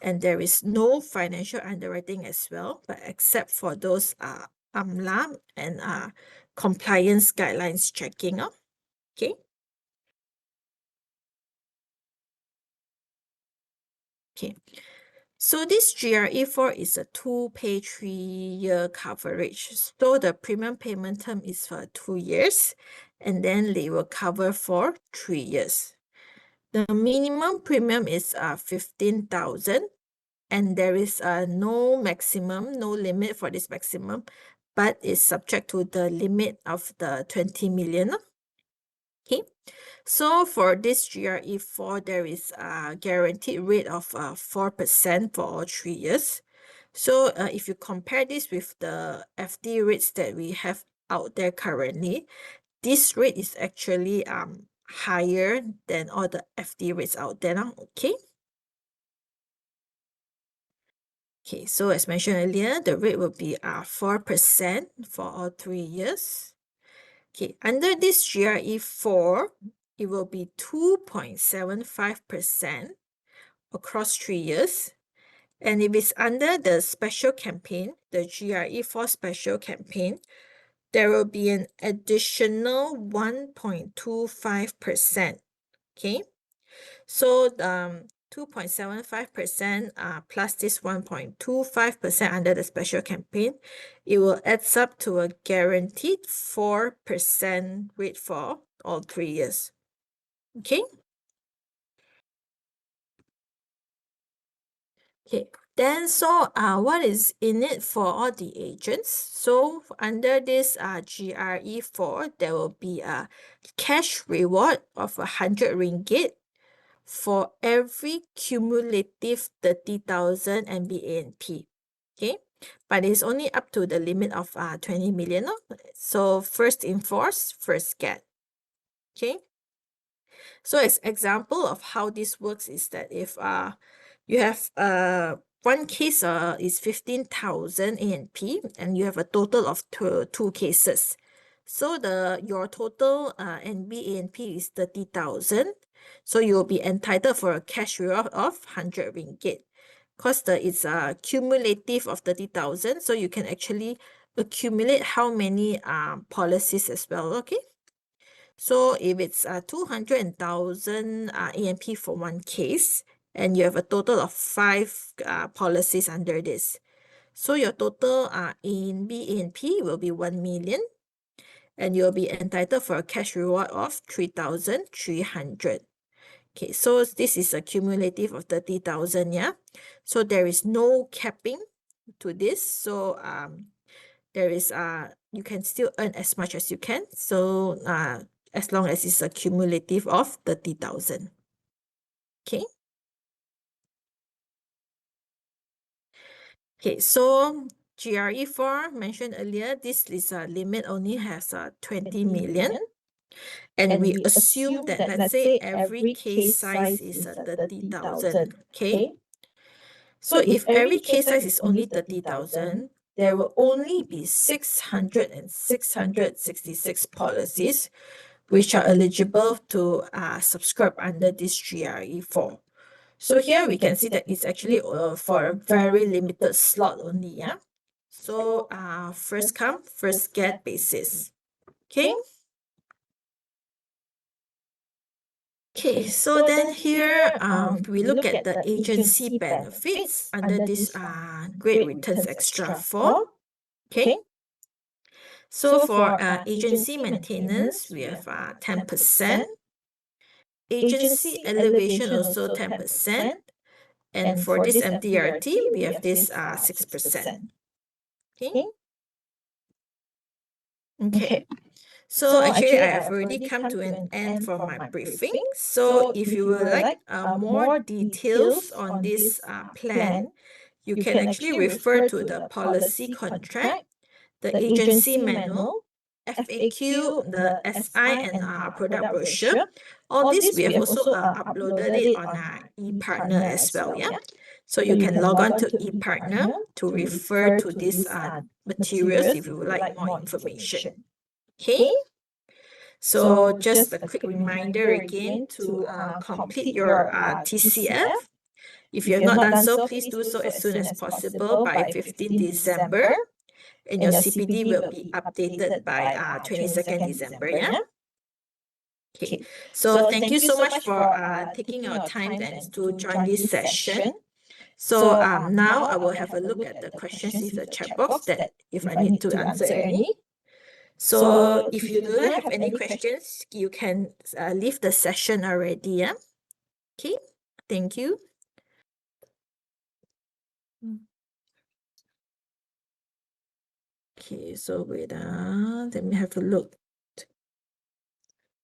and there is no financial underwriting as well, but except for those AMLA and compliance guidelines checking. Okay. Okay. So this GRE4 is a 2-pay 3-year coverage. So the premium payment term is for 2 years, and then they will cover for 3 years. The minimum premium is 15,000, and there is no maximum, no limit for this maximum, but is subject to the limit of the 20 million. Okay. So for this GRE4, there is a guaranteed rate of 4% for all 3 years. So if you compare this with the FD rates that we have out there currently, this rate is actually higher than all the FD rates out there now. Okay. Okay, so as mentioned earlier, the rate will be 4% for all 3 years. Okay, under this GRE4, it will be 2.75% across 3 years. And if it's under the special campaign, the GRE4 special campaign, there will be an additional 1.25%. Okay, so 2.75% plus this 1.25% under the special campaign, it will adds up to a guaranteed 4% rate for all 3 years. Okay. Okay. Then so what is in it for all the agents? So under this GRE4, there will be a cash reward of 100 ringgit for every cumulative 30,000 MBANP. Okay, but it's only up to the limit of 20 million. So first in force, first get. Okay, so as example of how this works is that if you have one case is 15,000 ANP, and you have a total of two cases. So your total NBANP is 30,000. So you will be entitled for a cash reward of 100 ringgit. Because it's a cumulative of 30,000, so you can actually accumulate how many policies as well. Okay. So if it's 200,000 ANP for one case, and you have a total of 5 policies under this, so your total ANP will be 1 million, and you'll be entitled for a cash reward of 3,300. Okay, so this is a cumulative of 30,000, yeah. So there is no capping to this. So there is you can still earn as much as you can. So as long as it's a cumulative of 30,000. Okay. Okay, so GRE4 mentioned earlier, this is a limit only has 20 million. And we assume that, let's say, every case size is 30,000. Okay. So if every case size is only 30,000, there will only be 666 policies which are eligible to subscribe under this GRE4. So here we can see that it's actually for a very limited slot only, yeah. So first come, first get basis. Okay. Okay, so then here we look at the agency benefits under this Great Returns Extra 4. Okay. So for agency maintenance, we have 10%. Agency elevation also 10%. And for this MDRT, we have this 6%. Okay. Okay. So actually, I have already come to an end for my briefing. So if you would like more details on this plan, you can actually refer to the policy contract, the agency manual, FAQ, the SI, and our product brochure. All this we have also uploaded it on our ePartner as well. Yeah. So you can log on to ePartner to refer to these materials if you would like more information. Okay. So just a quick reminder again to complete your TCF. If you have not done so, please do so as soon as possible by 15 December. And your CPD will be updated by 22nd December. Yeah. Okay. So thank you so much for taking your time and to join this session. So now I will have a look at the questions in the chat box that if I need to answer any. So if you do not have any questions, you can leave the session already. Yeah. Okay. Thank you. Okay, so wait, let me have a look.